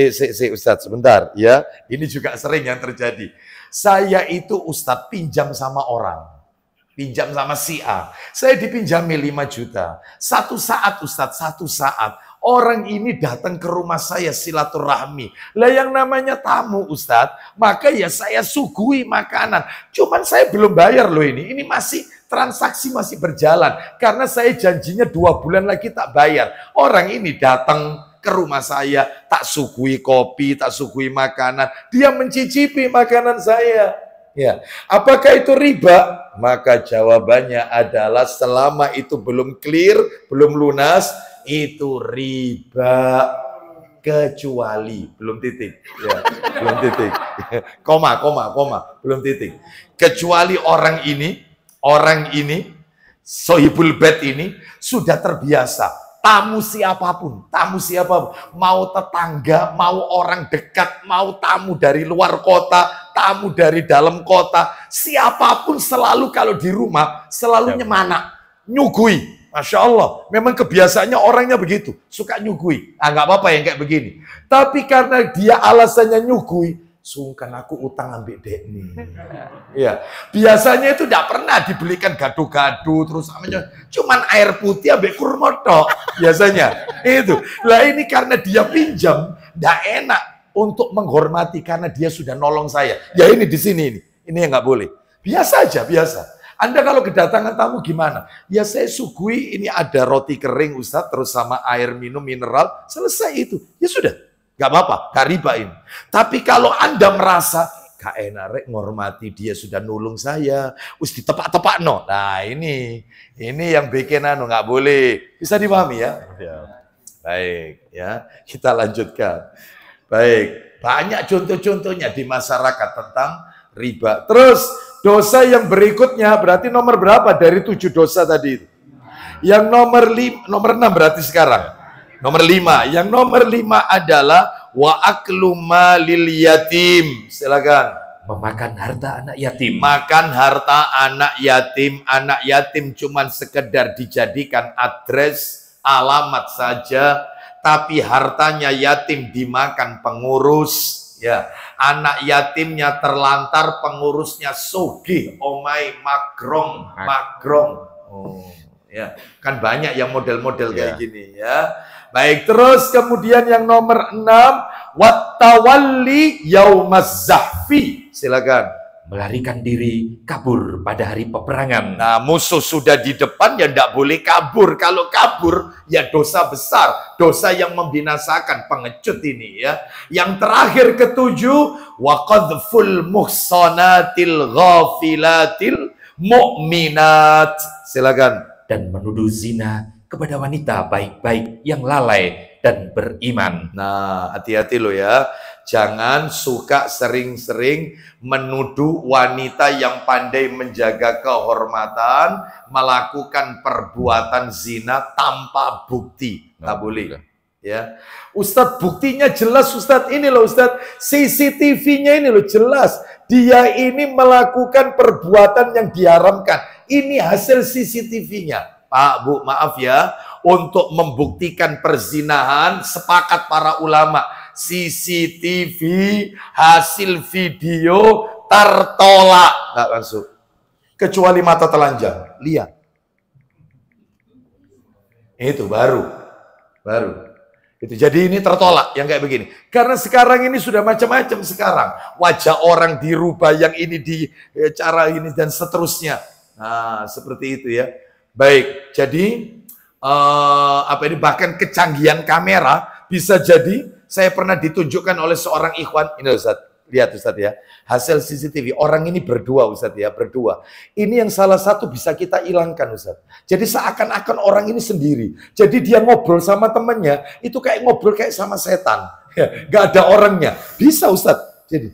Ustadz sebentar ya, ini juga sering yang terjadi. Saya itu Ustadz pinjam sama orang, pinjam sama si A, saya dipinjami 5 juta. Satu saat Ustadz, satu saat orang ini datang ke rumah saya silaturahmi. Lah yang namanya tamu Ustadz, maka ya saya suguhi makanan. Cuman saya belum bayar loh ini masih transaksi masih berjalan. Karena saya janjinya 2 bulan lagi tak bayar. Orang ini datang ke rumah saya, tak suguhi kopi, tak suguhi makanan. Dia mencicipi makanan saya. Ya, apakah itu riba? Maka jawabannya adalah selama itu belum clear, belum lunas, itu riba. Kecuali, belum titik. Ya, belum titik. Koma, belum titik. Kecuali orang ini, sohibul bait ini sudah terbiasa. Tamu siapapun, mau tetangga, mau orang dekat, mau tamu dari luar kota, tamu dari dalam kota, siapapun selalu kalau di rumah, selalu nyemanak, nyugui. Masya Allah, memang kebiasaannya orangnya begitu, suka nyugui. Nggak apa-apa yang kayak begini. Tapi karena dia alasannya nyugui, sungkan aku utang ambil dek nih. Ya, biasanya itu tidak pernah dibelikan gado-gado terus cuman air putih ambil kurma tok biasanya. Itu. Lah ini karena dia pinjam, tidak enak untuk menghormati karena dia sudah nolong saya. Ya ini di sini ini. Ini yang nggak boleh. Biasa aja, biasa. Anda kalau kedatangan tamu gimana? Ya saya suguhi ini ada roti kering Ustadz terus sama air minum mineral, selesai itu. Ya sudah. Gak apa-apa, gak riba ini. Tapi kalau Anda merasa, gak enak rek ngormati dia sudah nulung saya, ditepak-tepak no. Nah ini yang bikin gak boleh. Bisa dipahami ya? Baik, ya kita lanjutkan. Baik, banyak contoh-contohnya di masyarakat tentang riba. Terus dosa yang berikutnya berarti nomor berapa dari 7 dosa tadi itu? Yang nomor 6 berarti sekarang. Nomor 5. Yang nomor 5 adalah wa aklu malil yatim. Silakan. Memakan harta anak yatim. Makan harta anak yatim. Anak yatim cuman sekedar dijadikan address, alamat saja, tapi hartanya yatim dimakan pengurus. Ya, anak yatimnya terlantar, pengurusnya sugih, omai magrong. Oh, ya, kan banyak yang model-model kayak gini ya. Baik, terus kemudian yang nomor 6, wattawalli yaumaz zahfi. Silakan. Melarikan diri, kabur pada hari peperangan. Nah, musuh sudah di depan, ya tidak boleh kabur. Kalau kabur, ya dosa besar. Dosa yang membinasakan, pengecut ini ya. Yang terakhir ketujuh, wa qadhful muhsanatil ghafilatil mu'minat. Silakan. Dan menuduh zina kepada wanita baik-baik yang lalai dan beriman. Nah, hati-hati loh ya. Jangan suka sering-sering menuduh wanita yang pandai menjaga kehormatan, melakukan perbuatan zina tanpa bukti. Nggak boleh. Ya, Ustadz, buktinya jelas Ustadz, ini loh Ustadz, CCTV-nya ini loh jelas. Dia ini melakukan perbuatan yang diharamkan. Ini hasil CCTV-nya. Pak, Bu, maaf ya. Untuk membuktikan perzinahan, sepakat para ulama. CCTV, hasil video, tertolak. Nggak masuk. Kecuali mata telanjang. Lihat. Itu baru. Itu jadi ini tertolak yang kayak begini. Karena sekarang ini sudah macam-macam sekarang. Wajah orang dirubah, yang ini di cara ini dan seterusnya. Nah, seperti itu ya. Baik, jadi ini bahkan kecanggihan kamera bisa jadi saya pernah ditunjukkan oleh seorang ikhwan. Ini Ustaz, lihat Ustaz ya. Hasil CCTV, orang ini berdua Ustaz ya, berdua. Ini yang salah satu bisa kita hilangkan Ustaz. Jadi seakan-akan orang ini sendiri. Jadi dia ngobrol sama temannya, itu kayak ngobrol kayak sama setan. Gak ada orangnya. Bisa Ustaz. Jadi,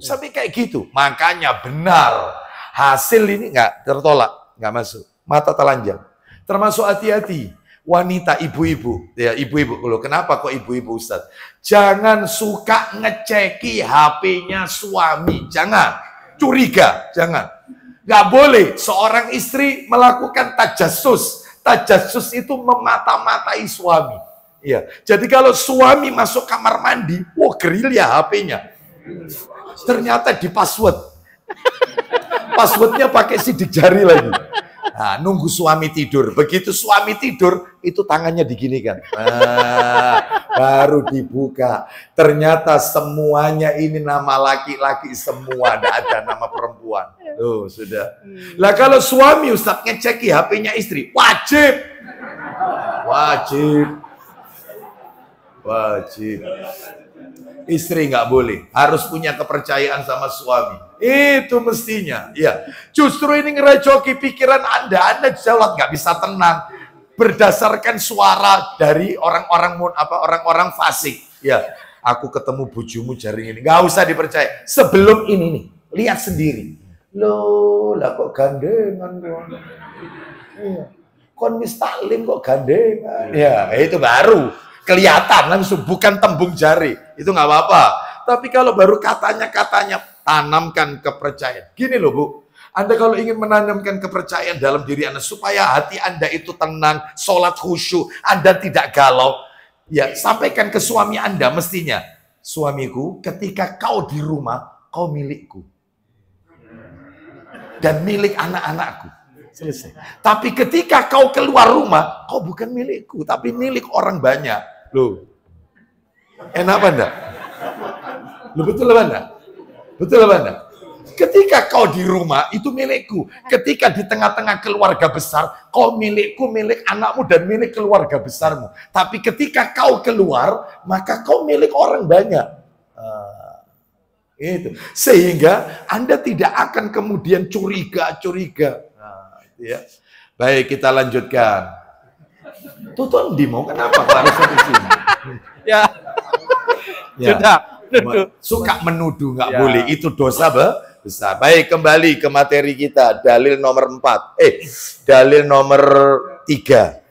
sampai kayak gitu. Makanya benar. Hasil ini nggak tertolak, nggak masuk. Mata telanjang. Termasuk hati-hati. Wanita, ibu-ibu. Ya, ibu-ibu. Loh, kenapa kok ibu-ibu Ustaz? Jangan suka ngeceki HP-nya suami. Jangan. Curiga. Jangan. Nggak boleh seorang istri melakukan tajassus. Tajassus itu memata-matai suami. Ya. Jadi kalau suami masuk kamar mandi, gerilya HP-nya. Ternyata di password. Passwordnya pakai sidik jari lagi. Nah, nunggu suami tidur. Begitu suami tidur, itu tangannya diginikan. Nah, baru dibuka. Ternyata semuanya ini nama laki-laki semua. Tidak ada nama perempuan. Tuh, sudah. Lah kalau suami Ustaz ngeceki HP-nya istri, wajib. Istri nggak boleh, harus punya kepercayaan sama suami. Itu mestinya. Ya, justru ini ngerecoki pikiran Anda sholat nggak bisa tenang berdasarkan suara dari orang-orang fasik. Ya, aku ketemu bujumu jaring ini, nggak usah dipercaya. Sebelum ini nih, lihat sendiri. Loh, lah kok gandengan kok? Iya. Kon wis taklim kok gandengan? Ya, itu baru. Kelihatan langsung, bukan tembung jari. Itu nggak apa-apa. Tapi kalau baru katanya, tanamkan kepercayaan. Gini loh Bu, Anda kalau ingin menanamkan kepercayaan dalam diri Anda, supaya hati Anda itu tenang, sholat khusyuk, Anda tidak galau, ya sampaikan ke suami Anda mestinya. Suamiku, ketika kau di rumah, kau milikku. Dan milik anak-anakku. Selesai. Tapi ketika kau keluar rumah, kau bukan milikku, tapi milik orang banyak. Loh, enak apa enggak? Loh, betul apa enggak? Betul apa enggak? Ketika kau di rumah, itu milikku. Ketika di tengah-tengah keluarga besar, kau milikku, milik anakmu, dan milik keluarga besarmu. Tapi ketika kau keluar, maka kau milik orang banyak. Itu. Sehingga Anda tidak akan kemudian curiga. Ya. Baik, kita lanjutkan. Tuton Dimo, kenapa harus sampai sini? Ya. Sudah. Suka menuduh nggak boleh, itu dosa besar. Baik, kembali ke materi kita. Dalil nomor 4. Dalil nomor 3.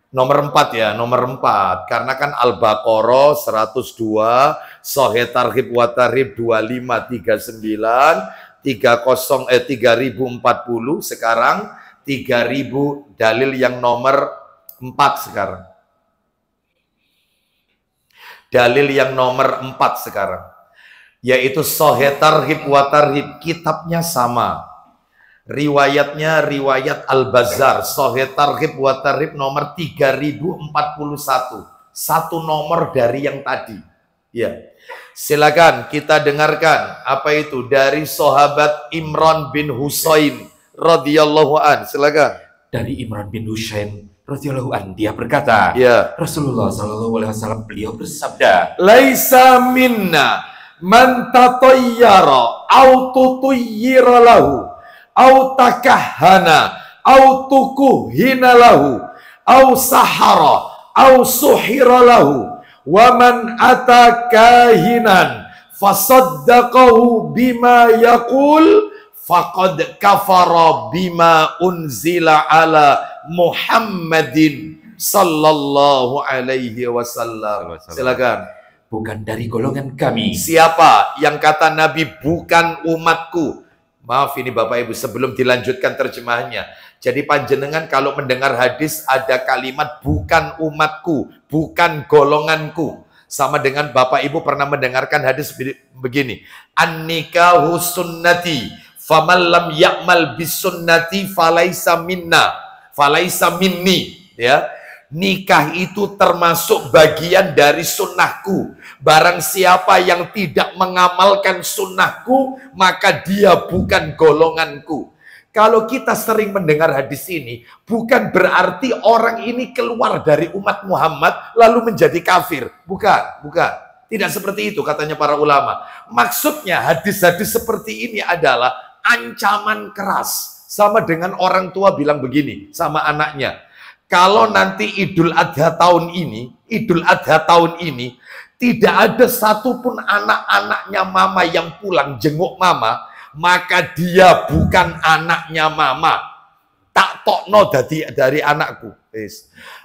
Nomor 4 ya, nomor 4. Karena kan Al-Baqarah 102, Sahih Targhib wa Tarhib 2539, 3040, sekarang 3000 dalil yang nomor 4 sekarang. Dalil yang nomor 4 sekarang. Yaitu Sahih Targhib wa Tarhib, kitabnya sama. Riwayatnya riwayat Al-Bazzar, Sahih Targhib wa Tarhib nomor 3041. Satu nomor dari yang tadi. Ya. Silakan kita dengarkan apa itu dari sahabat Imran bin Husain radhiyallahu an. Silakan. Dari Imran bin Husain radhiyallahu an, dia berkata, Ya. Rasulullah sallallahu alaihi wasallam beliau bersabda, Laisa minna man tatayyara au tutayyira lahu au takahhana au tukuhina lahu au sahara au suhira lahu wa man atakahinan fasaddaqahu bima yaqul faqad kafara bima unzila ala Muhammadin sallallahu alaihi wasallam. Silakan. bukan dari golongan kami. Siapa yang kata Nabi bukan umatku? Maaf ini Bapak Ibu, sebelum dilanjutkan terjemahnya. Jadi panjenengan kalau mendengar hadis ada kalimat bukan umatku, bukan golonganku. Sama dengan Bapak Ibu pernah mendengarkan hadis begini. An-nikahu sunnati, faman lam ya'mal bis sunnati falaisa minna, falaisa minni. Ya, nikah itu termasuk bagian dari sunnahku. Barang siapa yang tidak mengamalkan sunnahku, maka dia bukan golonganku. Kalau kita sering mendengar hadis ini, bukan berarti orang ini keluar dari umat Muhammad lalu menjadi kafir. Bukan, bukan. Tidak seperti itu katanya para ulama. Maksudnya hadis-hadis seperti ini adalah ancaman keras. Sama dengan orang tua bilang begini sama anaknya. Kalau nanti Idul Adha tahun ini, tidak ada satupun anak-anaknya mama yang pulang jenguk mama, maka dia bukan anaknya mama. Tak tokno dari anakku.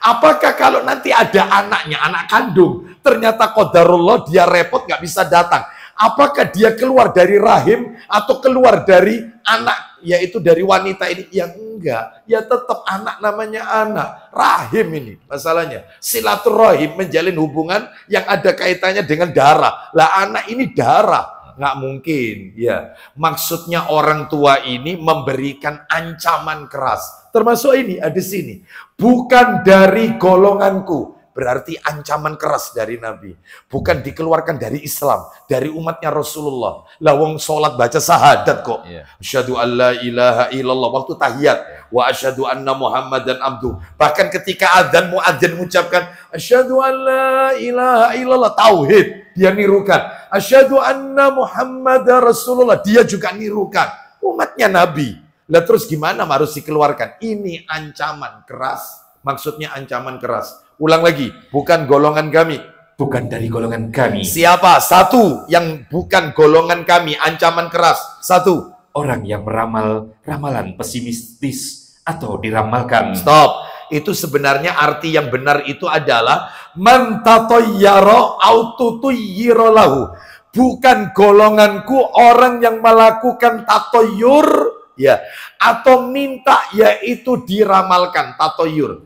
Apakah kalau nanti ada anaknya, anak kandung, ternyata qadarullah dia repot nggak bisa datang, apakah dia keluar dari rahim atau keluar dari anak, yaitu dari wanita ini? Yang enggak, ya tetap anak, namanya anak. Rahim ini masalahnya. Silaturahim, menjalin hubungan yang ada kaitannya dengan darah. Lah anak ini darah, nggak mungkin. Ya, maksudnya orang tua ini memberikan ancaman keras. Termasuk ini, ada sini. Bukan dari golonganku. Berarti ancaman keras dari Nabi. Bukan dikeluarkan dari Islam, dari umatnya Rasulullah. Lah wong sholat baca syahadat kok. Asyhadu an la ilaha illallah waktu tahiyat. Wa asyhadu anna Muhammadan abdu. Bahkan ketika adzan muadzin mengucapkan asyhadu an la ilaha illallah, tauhid dia nirukan. Asyhadu anna Muhammadar Rasulullah, dia juga nirukan. Umatnya Nabi. Lah terus gimana harus dikeluarkan? Ini ancaman keras. Maksudnya ancaman keras. Ulang lagi, bukan golongan kami. Bukan dari golongan kami. Siapa? Satu yang bukan golongan kami, ancaman keras. Satu. Orang yang meramal ramalan pesimistis atau diramalkan. Stop. Itu sebenarnya arti yang benar itu adalah man tatayyara au tutayyira lahu. Bukan golonganku orang yang melakukan tatoyur, ya, atau minta yaitu diramalkan. Tatoyur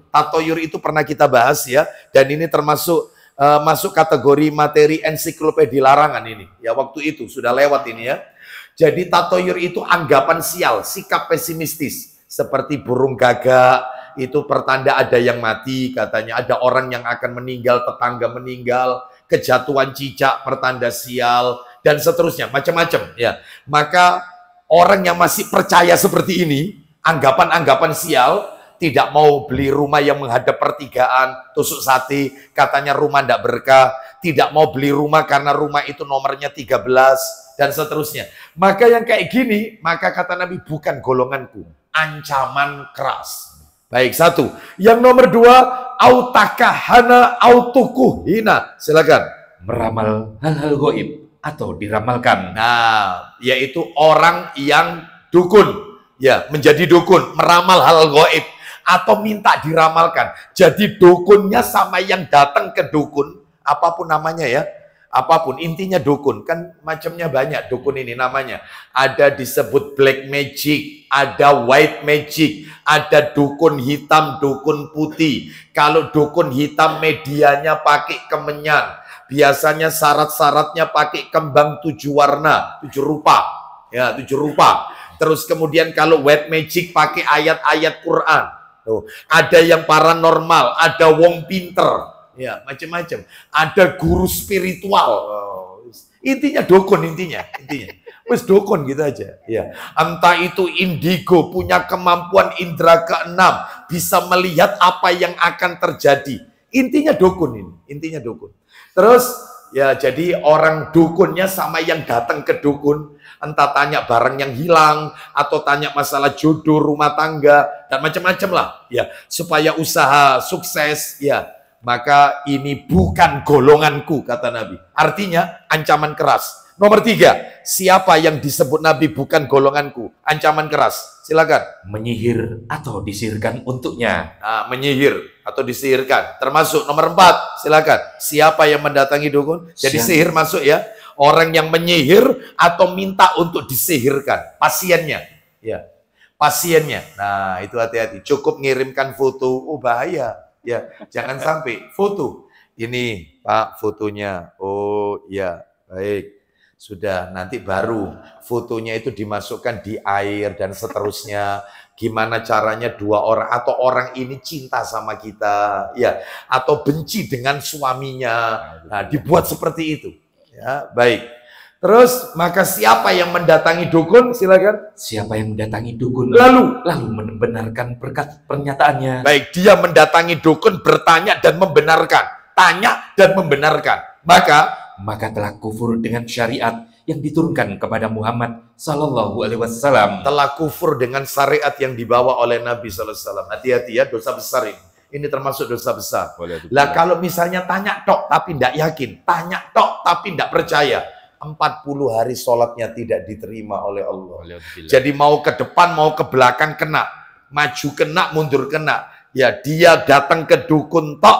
itu pernah kita bahas ya, dan ini termasuk masuk kategori materi ensiklopedia larangan ini. Ya waktu itu sudah lewat ini ya. Jadi tatoyur itu anggapan sial, sikap pesimistis, seperti burung gagak itu pertanda ada yang mati, katanya ada orang yang akan meninggal, tetangga meninggal, kejatuhan cicak pertanda sial, dan seterusnya macam-macam ya. Maka orang yang masih percaya seperti ini, anggapan-anggapan sial, tidak mau beli rumah yang menghadap pertigaan, tusuk sate, katanya rumah tidak berkah, tidak mau beli rumah karena rumah itu nomornya 13, dan seterusnya. Maka yang kayak gini, maka kata Nabi, bukan golonganku. Ancaman keras. Baik, satu. Yang nomor dua, autakahana autukuhina. Silakan. Meramal hal-hal gaib atau diramalkan. Nah, yaitu orang yang dukun. Ya, menjadi dukun, meramal hal gaib. atau minta diramalkan. Jadi dukunnya sama yang datang ke dukun, apapun namanya ya, apapun, intinya dukun. Kan macamnya banyak dukun ini namanya. Ada disebut black magic, ada white magic, ada dukun hitam, dukun putih. Kalau dukun hitam medianya pakai kemenyan. Biasanya syarat-syaratnya pakai kembang 7 warna, 7 rupa. Ya, 7 rupa. Terus kemudian kalau white magic pakai ayat-ayat Quran. Tuh, ada yang paranormal, ada wong pinter. Ya, macam-macam. Ada guru spiritual. Intinya dukun, intinya. Wes dukun gitu aja. Ya. Entah itu indigo, punya kemampuan indera keenam, bisa melihat apa yang akan terjadi. Intinya dukun ini, intinya dukun. Terus ya jadi orang dukunnya sama yang datang ke dukun, entah tanya barang yang hilang atau tanya masalah jodoh, rumah tangga dan macam-macam lah, ya, supaya usaha sukses, ya. Maka ini bukan golonganku, kata Nabi. Artinya ancaman keras. Nomor 3, siapa yang disebut Nabi bukan golonganku? Ancaman keras. Silakan. Menyihir atau disihirkan untuknya. Nah, menyihir atau disihirkan. Termasuk nomor 4, silakan. Siapa yang mendatangi dukun? Jadi sihir masuk ya. Orang yang menyihir atau minta untuk disihirkan. Pasiennya. Ya. Pasiennya. Nah, itu hati-hati. Cukup ngirimkan foto. Oh, bahaya. Ya, jangan sampai foto. Ini, Pak, fotonya. Oh, ya. Baik. Sudah, nanti baru fotonya itu dimasukkan di air dan seterusnya. Gimana caranya 2 orang atau orang ini cinta sama kita, ya, atau benci dengan suaminya. Nah, dibuat seperti itu. Ya, baik. Terus, maka siapa yang mendatangi dukun? Silakan. Siapa yang mendatangi dukun Lalu membenarkan pernyataannya. Baik, dia mendatangi dukun, bertanya dan membenarkan. Tanya dan membenarkan. Maka telah kufur dengan syariat yang diturunkan kepada Muhammad Sallallahu Alaihi Wasallam. Telah kufur dengan syariat yang dibawa oleh Nabi Sallallahu Alaihi Wasallam. Hati-hati ya, dosa besar ini. Ini termasuk dosa besar. Lah kalau misalnya tanya tok tapi tidak yakin, tanya tok tapi tidak percaya, 40 hari sholatnya tidak diterima oleh Allah. Jadi mau ke depan mau ke belakang kena, maju kena mundur kena. Ya dia datang ke dukun tok,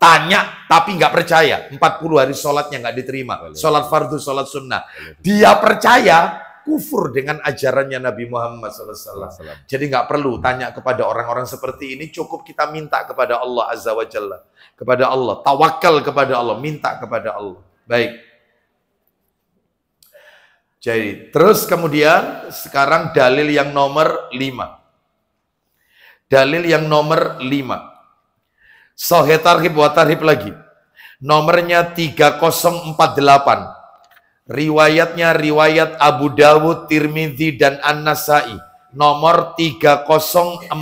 tanya tapi nggak percaya, 40 hari sholatnya nggak diterima, sholat fardu, sholat sunnah. Dia percaya, kufur dengan ajarannya Nabi Muhammad SAW. Jadi nggak perlu tanya kepada orang-orang seperti ini, cukup kita minta kepada Allah Azza wa Jalla, kepada Allah, tawakal kepada Allah, minta kepada Allah. Baik. Jadi terus kemudian sekarang dalil yang nomor 5. Dalil yang nomor 5. Sahih tarhib wa tarhib lagi. Nomornya 3048. Riwayatnya riwayat Abu Dawud, Tirmidzi dan An-Nasai. Nomor 3048.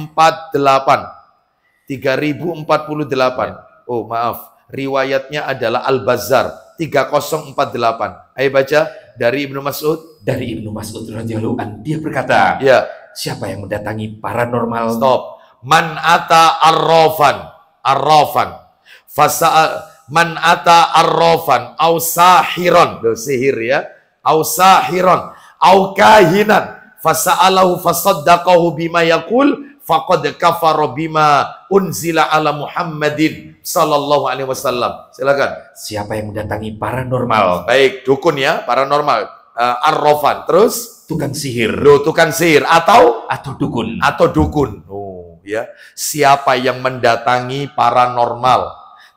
3048. Oh, maaf. Riwayatnya adalah Al-Bazzar 3048. Ayo baca dari Ibnu Mas'ud. Dari Ibnu Mas'ud radhiyallahu anhu, dia berkata, ya, siapa yang mendatangi paranormal? Stop. Man ata arrafan fasa'al man ata arrafan au sahiran, sihir ya, au sahiran au kahinan fasa'alahu fasaddaqahu bima yaqul faqad kafara bima unzila ala Muhammadin sallallahu alaihi wasallam. Silakan. Siapa yang mendatangi paranormal? Baik, dukun ya, paranormal, arrafan, terus tukang sihir. Loh, tukang sihir atau dukun. Atau dukun. Ya, siapa yang mendatangi paranormal,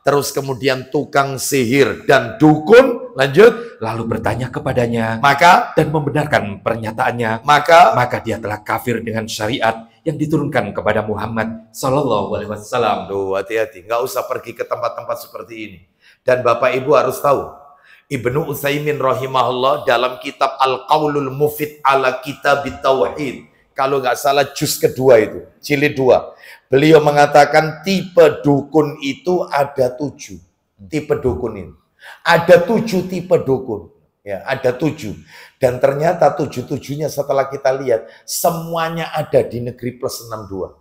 terus kemudian tukang sihir dan dukun, lanjut, lalu bertanya kepadanya, maka dan membenarkan pernyataannya, maka dia telah kafir dengan syariat yang diturunkan kepada Muhammad Sallallahu Alaihi Wasallam. Duh, hati-hati, nggak usah pergi ke tempat-tempat seperti ini. Dan Bapak Ibu harus tahu, Ibnu Utsaimin rahimahullah dalam kitab Al-Qaulul Mufid ala Kitabit Tauhid, kalau nggak salah juz kedua itu, jilid 2. Beliau mengatakan tipe dukun itu ada 7. Tipe dukun ini. Ada 7 tipe dukun. Ya, ada 7. Dan ternyata 7-7-nya setelah kita lihat, semuanya ada di negeri plus 62.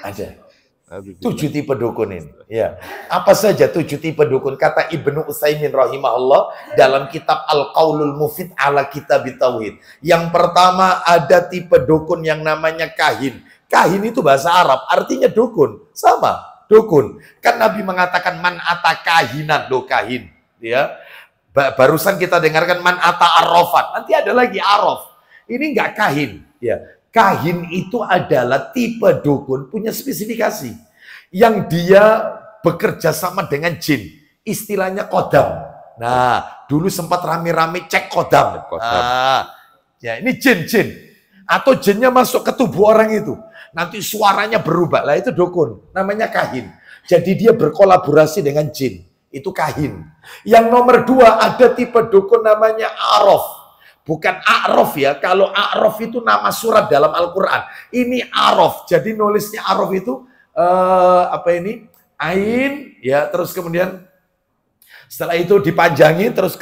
Ada. 7 tipe dukun ini. Ya. Apa saja 7 tipe dukun? Kata Ibnu Utsaimin rahimahullah dalam kitab Al-Qaulul Mufid ala Kitabit Tauhid. Yang pertama ada tipe dukun yang namanya kahin. Kahin itu bahasa Arab, artinya dukun. Sama, dukun. Kan Nabi mengatakan man ata kahinan, lo kahin. Ya. Barusan kita dengarkan man ata arrofan. Nanti ada lagi arrof. Ini enggak kahin. Ya. Kahin itu adalah tipe dukun punya spesifikasi. Yang dia bekerja sama dengan jin. Istilahnya kodam. Nah, dulu sempat rame-rame cek kodam. Nah, ya ini jin. Atau jinnya masuk ke tubuh orang itu. Nanti suaranya berubah. Lah itu dukun. Namanya kahin. Jadi dia berkolaborasi dengan jin. Itu kahin. Yang nomor 2 ada tipe dukun namanya arof. Bukan a'rof ya. Kalau a'rof itu nama surat dalam Al-Quran. Ini arof. Jadi nulisnya arof itu ain ya, terus kemudian setelah itu dipanjangi, terus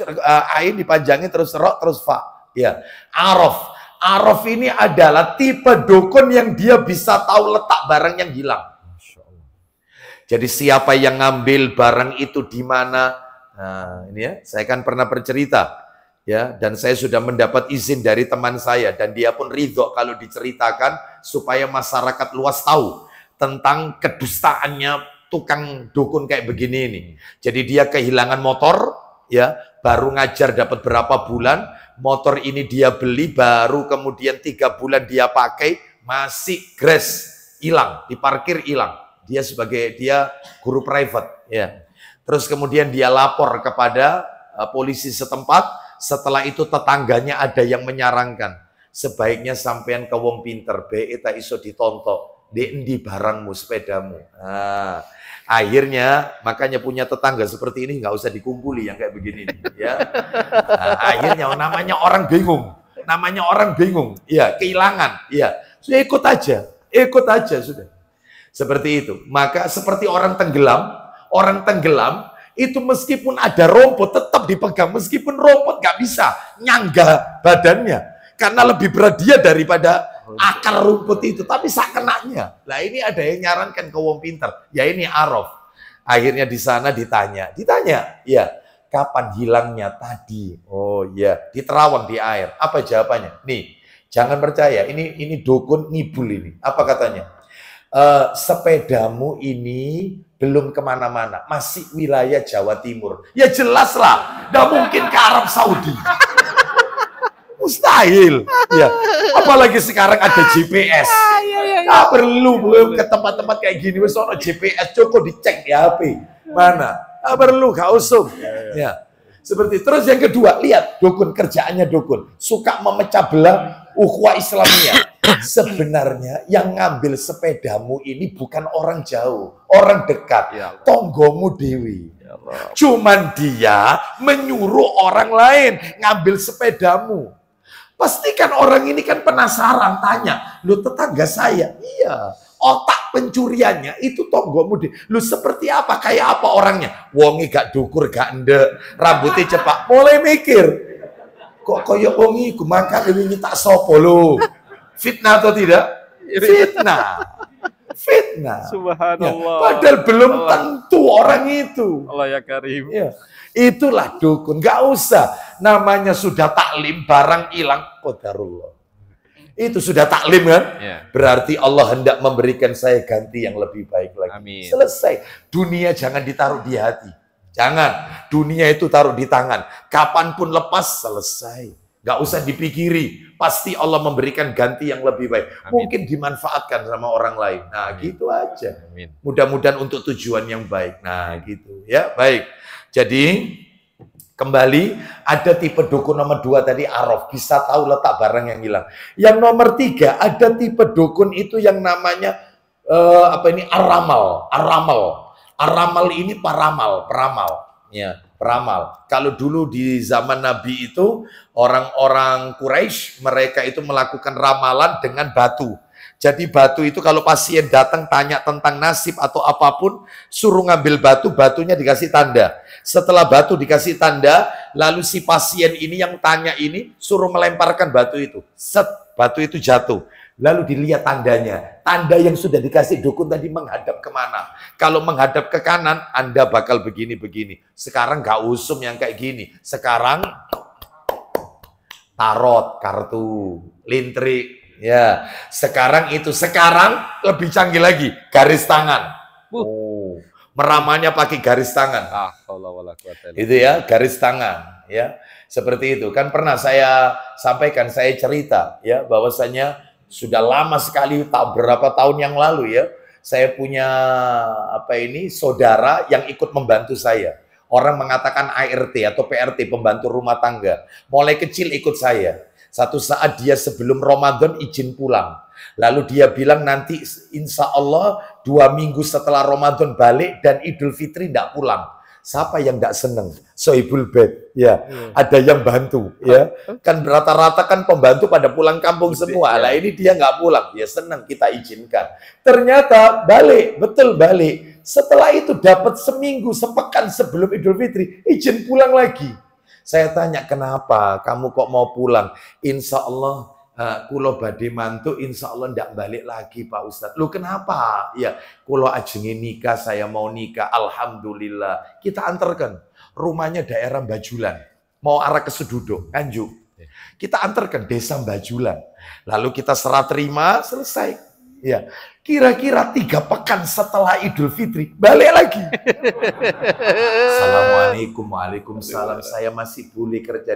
ain dipanjangi, terus ro, terus fa. Ya, arof. Arof ini adalah tipe dukun yang dia bisa tahu letak barang yang hilang. Jadi siapa yang ngambil barang itu di mana? Nah, ini ya, saya kan pernah bercerita ya, dan saya sudah mendapat izin dari teman saya dan dia pun ridho kalau diceritakan supaya masyarakat luas tahu tentang kedustaannya tukang dukun kayak begini ini. Jadi dia kehilangan motor ya, baru ngajar dapat berapa bulan. Motor ini dia beli, baru kemudian 3 bulan dia pakai, masih crash, hilang, diparkir hilang. Dia guru private, ya. Terus kemudian dia lapor kepada polisi setempat. Setelah itu tetangganya ada yang menyarankan, sebaiknya sampean ke wong pinter, tak iso ditontok, di barangmu, sepedamu. Nah, akhirnya makanya punya tetangga seperti ini nggak usah dikumpuli yang kayak begini nih, ya. Nah, akhirnya namanya orang bingung, ya, kehilangan, ya, sudah ikut aja sudah. Seperti itu. Maka seperti orang tenggelam itu meskipun ada rumput tetap dipegang, meskipun rumput nggak bisa nyangga badannya karena lebih berat dia daripada akar rumput itu, tapi sakenanya. Lah ini ada yang nyarankan ke wong pinter, ya ini arof. Akhirnya di sana ditanya, ya, kapan hilangnya tadi? Oh ya, diterawang di air. Apa jawabannya? Nih, jangan percaya, ini dukun ngibul ini. Apa katanya? Sepedamu ini belum kemana-mana, masih wilayah Jawa Timur. Ya jelas lah, nggak mungkin ke Arab Saudi. Mustahil. Ya. Apalagi sekarang ada GPS. Nggak perlu ke tempat-tempat kayak gini. Wes ono GPS, cukup dicek di HP. Mana? Nggak perlu, nggak usum. Ya. Seperti terus yang kedua, lihat dukun, kerjaannya dukun, suka memecah belah ukhuwah Islamiyah. Sebenarnya yang ngambil sepedamu ini bukan orang jauh, orang dekat, tonggomu dewi. Cuman dia menyuruh orang lain ngambil sepedamu. Pastikan orang ini kan penasaran, tanya, lu tetangga saya, iya, otak pencuriannya itu tonggomu dewi. Lu seperti apa, kayak apa orangnya? Wongi gak dukur, gak endek, rambutnya cepat. Mulai mikir, kok koyok wongi, makan ini tak sopo lu. Fitnah atau tidak? Fitnah. Subhanallah. Ya, padahal belum tentu orang itu. Allah ya karim. Ya, itulah dukun. Gak usah. Namanya sudah taklim, barang hilang, qadarullah. Itu sudah taklim kan? Ya. Berarti Allah hendak memberikan saya ganti yang lebih baik lagi. Amin. Selesai. Dunia jangan ditaruh di hati. Jangan. Dunia itu taruh di tangan. Kapanpun lepas, selesai. Gak usah dipikiri, pasti Allah memberikan ganti yang lebih baik. Amin. Mungkin dimanfaatkan sama orang lain. Nah, amin. Gitu aja. Mudah-mudahan untuk tujuan yang baik. Nah, gitu ya. Baik. Jadi kembali ada tipe dukun nomor 2 tadi arof, bisa tahu letak barang yang hilang. Yang nomor 3 ada tipe dukun itu yang namanya aramal. Aramal ini peramal. Ya. Peramal. Kalau dulu di zaman Nabi itu orang-orang Quraisy mereka itu melakukan ramalan dengan batu. Jadi batu itu kalau pasien datang tanya tentang nasib atau apapun, suruh ngambil batu, batunya dikasih tanda. Setelah batu dikasih tanda, lalu si pasien ini yang tanya ini suruh melemparkan batu itu. Set, batu itu jatuh. Lalu dilihat tandanya. Tanda yang sudah dikasih dukun tadi menghadap kemana. Kalau menghadap ke kanan, Anda bakal begini-begini. Sekarang gak usum yang kayak gini. Sekarang tarot, kartu, lintrik. Ya, sekarang lebih canggih lagi, garis tangan. Meramalnya pakai garis tangan. Itu ya, garis tangan, ya. Seperti itu. Kan pernah saya sampaikan, saya cerita ya bahwasanya sudah lama sekali, berapa tahun yang lalu ya, saya punya saudara yang ikut membantu saya. Orang mengatakan ART atau PRT, pembantu rumah tangga. Mulai kecil ikut saya. Satu saat dia sebelum Ramadan izin pulang. Lalu dia bilang nanti insya Allah 2 minggu setelah Ramadan balik dan Idul Fitri tidak pulang. Siapa yang tidak senang? Sohibul bed, ya. Ada yang bantu, ya. Kan rata-rata kan pembantu pada pulang kampung semua. Lah ini dia nggak pulang, ya senang kita izinkan. Ternyata balik, betul balik. Setelah itu dapat seminggu, sepekan sebelum Idul Fitri, izin pulang lagi. Saya tanya, kenapa kamu kok mau pulang? Insya Allah, kulo badhe mantu, insya Allah ndak balik lagi Pak Ustadz. Lu kenapa? Ya, kulo ajengin nikah, saya mau nikah. Alhamdulillah. Kita antarkan. Rumahnya daerah Bajulan. Mau arah ke Seduduk, Nganjuk. Kita antarkan desa Bajulan. Lalu kita serah terima, selesai. Ya, kira-kira 3 pekan setelah Idul Fitri balik lagi. Assalamualaikum, waalaikumsalam. Saya masih boleh kerja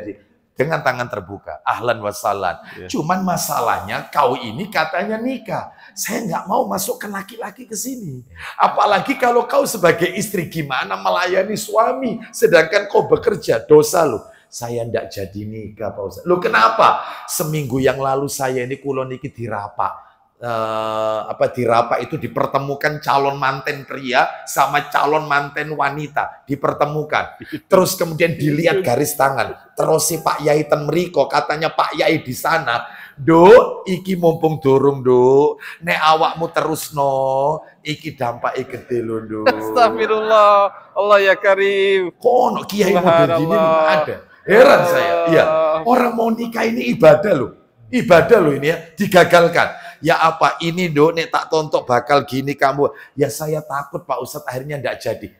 dengan tangan terbuka. Ahlan wassalan. Cuman masalahnya kau ini katanya nikah. Saya nggak mau masukkan laki-laki ke sini. Apalagi kalau kau sebagai istri gimana melayani suami, sedangkan kau bekerja, dosa lo. Saya ndak jadi nikah Pak Ustaz. Lo kenapa? Seminggu yang lalu saya ini kulon niki dirapak. Dirapak itu dipertemukan calon manten pria sama calon manten wanita, dipertemukan. Terus kemudian dilihat garis tangan. Terus si Pak Yai ten mriko, katanya Pak Yai di sana, "Duk, iki mumpung durung, Duk. Nek awakmu terusno, iki dampake gede lho, Duk." Astagfirullah, Allah ya Karim. Kono kiai model gini ada. Heran saya. Iya, orang mau nikah ini ibadah loh. Ibadah loh ini ya, digagalkan. Ya apa ini Dok, nek tak tontok bakal gini kamu. Ya saya takut Pak Ustadz akhirnya enggak jadi.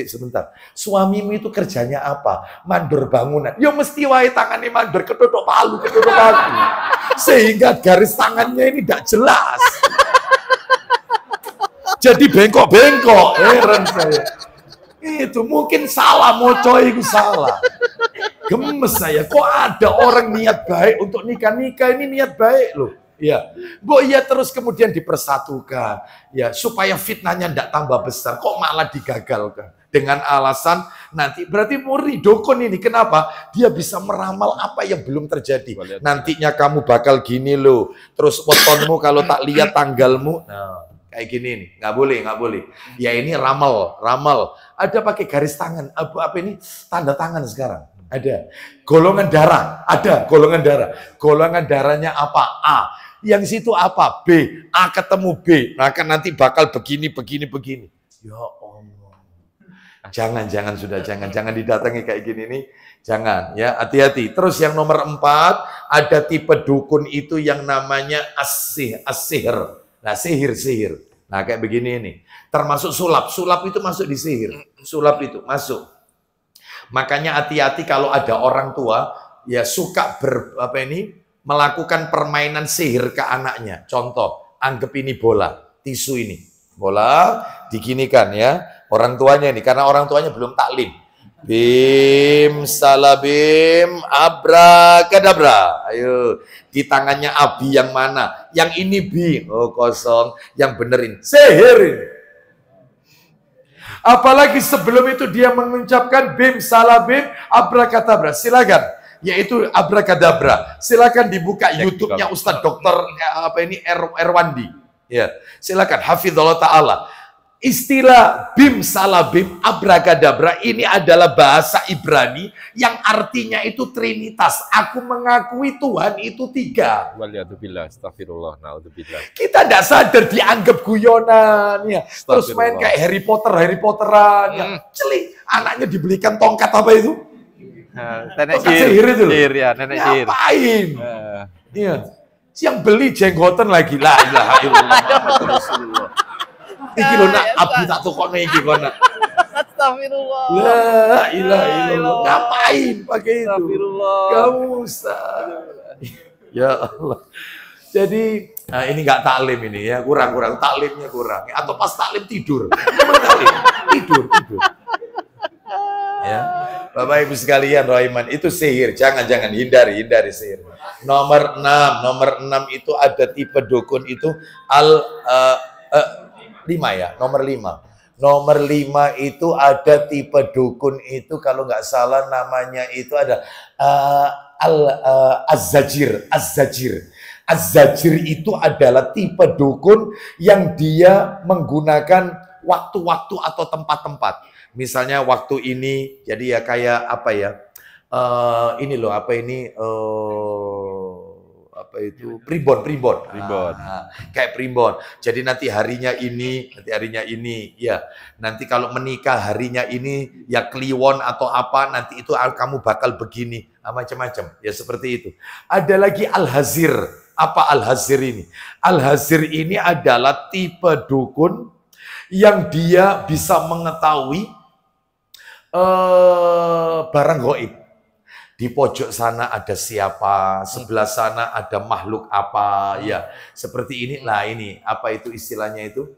Sebentar. Suamimu itu kerjanya apa? Mandor bangunan. Ya mesti wae tangannya mandor, kedodok palu. Sehingga garis tangannya ini enggak jelas. Jadi bengkok-bengkok. Heran saya. Itu mungkin salah, mocoy itu salah. Gemes saya. Kok ada orang niat baik untuk nikah-nikah, ini niat baik loh. Ya, ya terus kemudian dipersatukan, ya supaya fitnahnya tidak tambah besar. Kok malah digagalkan dengan alasan nanti berarti muri dukun ini. Kenapa? Dia bisa meramal apa yang belum terjadi. Nantinya kamu bakal gini loh. Terus wetonmu kalau tak lihat tanggalmu, nah kayak gini nih, nggak boleh. Ya ini ramal. Ada pakai garis tangan, apa ini tanda tangan sekarang. Ada golongan darah, golongan darahnya apa? A. Yang situ apa? B. A ketemu B. Nah kan nanti bakal begini. Ya Allah. Jangan didatangi kayak gini nih. Jangan ya, hati-hati. Terus yang nomor 4, ada tipe dukun itu yang namanya as-sihir. Nah, sihir. Nah, kayak begini nih. Termasuk sulap. Sulap itu masuk di sihir. Sulap itu masuk. Makanya hati-hati kalau ada orang tua ya suka melakukan permainan sihir ke anaknya. Contoh, anggap ini bola, tisu ini. Bola diginikan ya. Orang tuanya ini, karena orang tuanya belum taklim. Bim, salabim, abrakadabra. Ayo, di tangannya Abi yang mana? Yang ini Bi. Oh, kosong. Yang benerin. Sihir ini. Apalagi sebelum itu dia mengucapkan bim, salabim, abrakadabra. Silakan. Yaitu abrakadabra. Silakan dibuka YouTube-nya Ustadz Dokter Erwandi. Ya, silakan. Hafizallah Ta'ala. Istilah bim salabim abrakadabra ini adalah bahasa Ibrani yang artinya itu trinitas. Aku mengakui Tuhan itu 3. Waliyadzubillah, astagfirullah, naudzubillah. Kita tidak sadar dianggap guyonan ya. Terus main kayak Harry Potteran ya. Celik, anaknya dibelikan tongkat apa itu? Nenek sihir itu loh. Sihir ya, nenek sihir. Ngapain? Iya. Yang beli jenggotan lagi. La ilaha illallah Muhammadur Rasulullah. Iki lho nak Abi tak tukokno iki kok nak. Astagfirullah. La ilaha illallah. Ngapain pakai itu? Astagfirullah. Kamu Ustaz. Ya Allah. Jadi nah ini nggak taklim ini ya, kurang taklimnya kurang. Atau pas taklim tidur, taklim tidur. Ya, Bapak Ibu sekalian, Rohiman itu sihir, jangan hindari sihir. Nomor 6 itu ada tipe dukun itu 5 ya, nomor 5. Nomor 5 itu ada tipe dukun itu kalau nggak salah namanya itu ada Az-Zajir. Az-Zajir itu adalah tipe dukun yang dia menggunakan waktu-waktu atau tempat-tempat. Misalnya waktu ini, jadi ya kayak apa ya? Ini loh, apa ini? Apa itu? Primbon. Kayak primbon. Jadi nanti harinya ini, ya. Nanti kalau menikah harinya ini, ya kliwon atau apa, nanti itu kamu bakal begini, macam-macam. Ya seperti itu. Ada lagi Al-Hazir. Apa Al-Hazir ini? Al-Hazir ini adalah tipe dukun yang dia bisa mengetahui barang gaib. Di pojok sana ada siapa, sebelah sana ada makhluk apa, ya seperti ini. Nah ini apa itu istilahnya itu?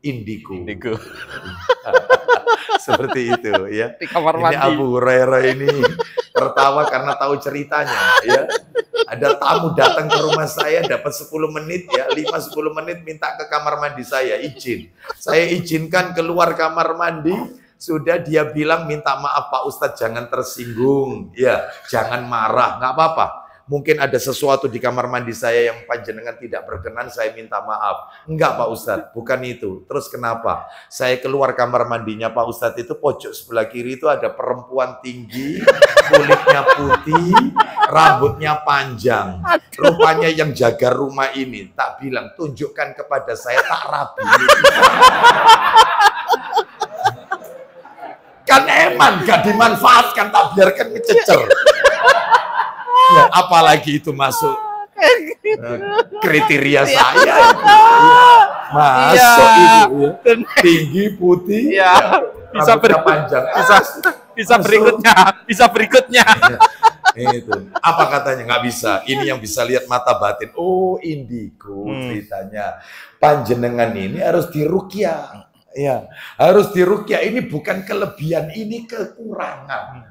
Indigo. Seperti itu ya. Di kamar mandi. Ini Abu Hurairah ini tertawa karena tahu ceritanya ya. Ada tamu datang ke rumah saya dapat 10 menit ya, 5-10 menit minta ke kamar mandi saya, izin. Saya izinkan keluar kamar mandi. Sudah dia bilang minta maaf Pak Ustadz, jangan tersinggung, ya jangan marah, nggak apa-apa. Mungkin ada sesuatu di kamar mandi saya yang panjenengan tidak berkenan, saya minta maaf. Enggak Pak Ustadz, bukan itu. Terus kenapa? Saya keluar kamar mandinya Pak Ustadz itu pojok sebelah kiri itu ada perempuan tinggi, kulitnya putih, rambutnya panjang. Rupanya yang jaga rumah ini tak bilang, tunjukkan kepada saya tak rapi. Kan eman, gak dimanfaatkan, tak biarkan ngececer. Ya, apalagi itu masuk kriteria saya. Masuk itu ya. Tinggi, putih, ya. Bisa panjang. Bisa berikutnya. Ya, itu. Apa katanya? Nggak bisa. Ini yang bisa lihat mata batin. Oh, indigo ceritanya. Panjenengan ini harus diruqyah. Ya, harus diruqyah. Ini bukan kelebihan, ini kekurangan.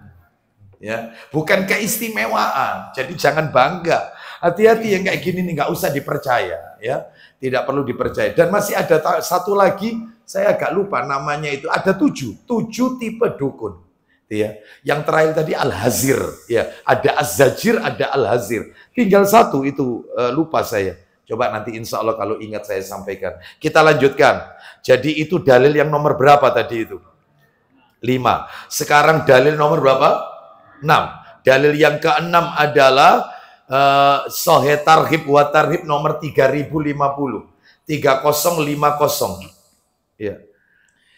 Ya, bukan keistimewaan. Jadi jangan bangga. Hati-hati yang kayak gini nih nggak usah dipercaya, ya. Tidak perlu dipercaya. Dan masih ada satu lagi, saya agak lupa namanya itu. Ada 7 tipe dukun. Ya. Yang terakhir tadi Al-Hazir, ya. Ada Az-Zajir, ada Al-Hazir. Tinggal satu itu lupa saya. Coba nanti insya Allah kalau ingat saya sampaikan. Kita lanjutkan. Jadi itu dalil yang nomor berapa tadi itu? 5. Sekarang dalil nomor berapa? 6. Dalil yang ke-6 adalah Sahih Targhib wa Tarhib nomor 3050. 3050. Ya.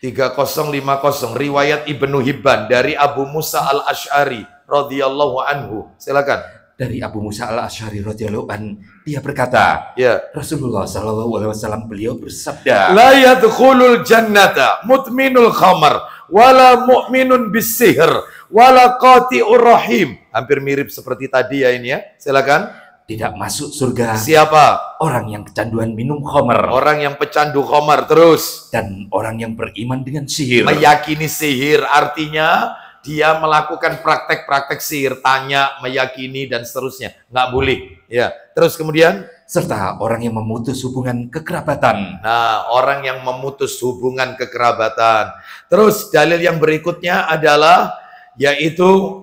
3050 riwayat Ibnu Hibban dari Abu Musa Al-Asy'ari radhiyallahu anhu. Silakan. Dari Abu Musa Al-Asy'ari radhiyallahu an, dia berkata, ya, Rasulullah sallallahu alaihi wasallam beliau bersabda, la yadkhulul jannata mutminul khamar wala mu'minun bisihr wala qati'ur rahim. Hampir mirip seperti tadi ya ini ya. Silakan. Tidak masuk surga siapa? Orang yang kecanduan minum khamar. Orang yang pecandu khamar. Terus. Dan orang yang beriman dengan sihir. Meyakini sihir artinya dia melakukan praktek-praktek sihir, tanya, meyakini dan seterusnya. Nggak boleh. Ya. Terus kemudian serta orang yang memutus hubungan kekerabatan. Nah, orang yang memutus hubungan kekerabatan. Terus dalil yang berikutnya adalah yaitu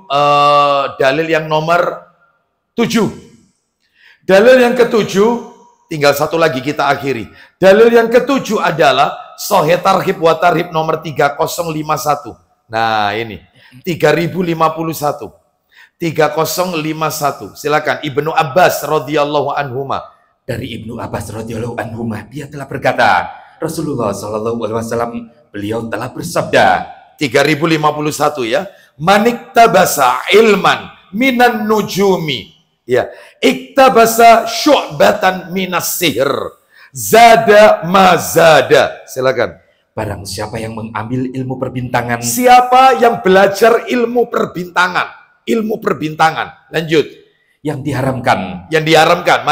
dalil yang nomor 7. Dalil yang ke-7 tinggal satu lagi kita akhiri. Dalil yang ke-7 adalah Sahih Targhib wa Tarhib nomor 3051. Nah, ini 3051. 3051. Silakan Ibnu Abbas radhiyallahu anhuma. Dari Ibnu Abbas radhiyallahu anhuma, dia telah berkata, Rasulullah sallallahu alaihi wasallam beliau telah bersabda, 3051 ya. Maniktabasa ilman minan nujumi. Ya, iktabasa syu'batan minas sihr. Zada mazada. Silakan. Barang siapa yang mengambil ilmu perbintangan, siapa yang belajar ilmu perbintangan, lanjut, yang diharamkan. Yang diharamkan,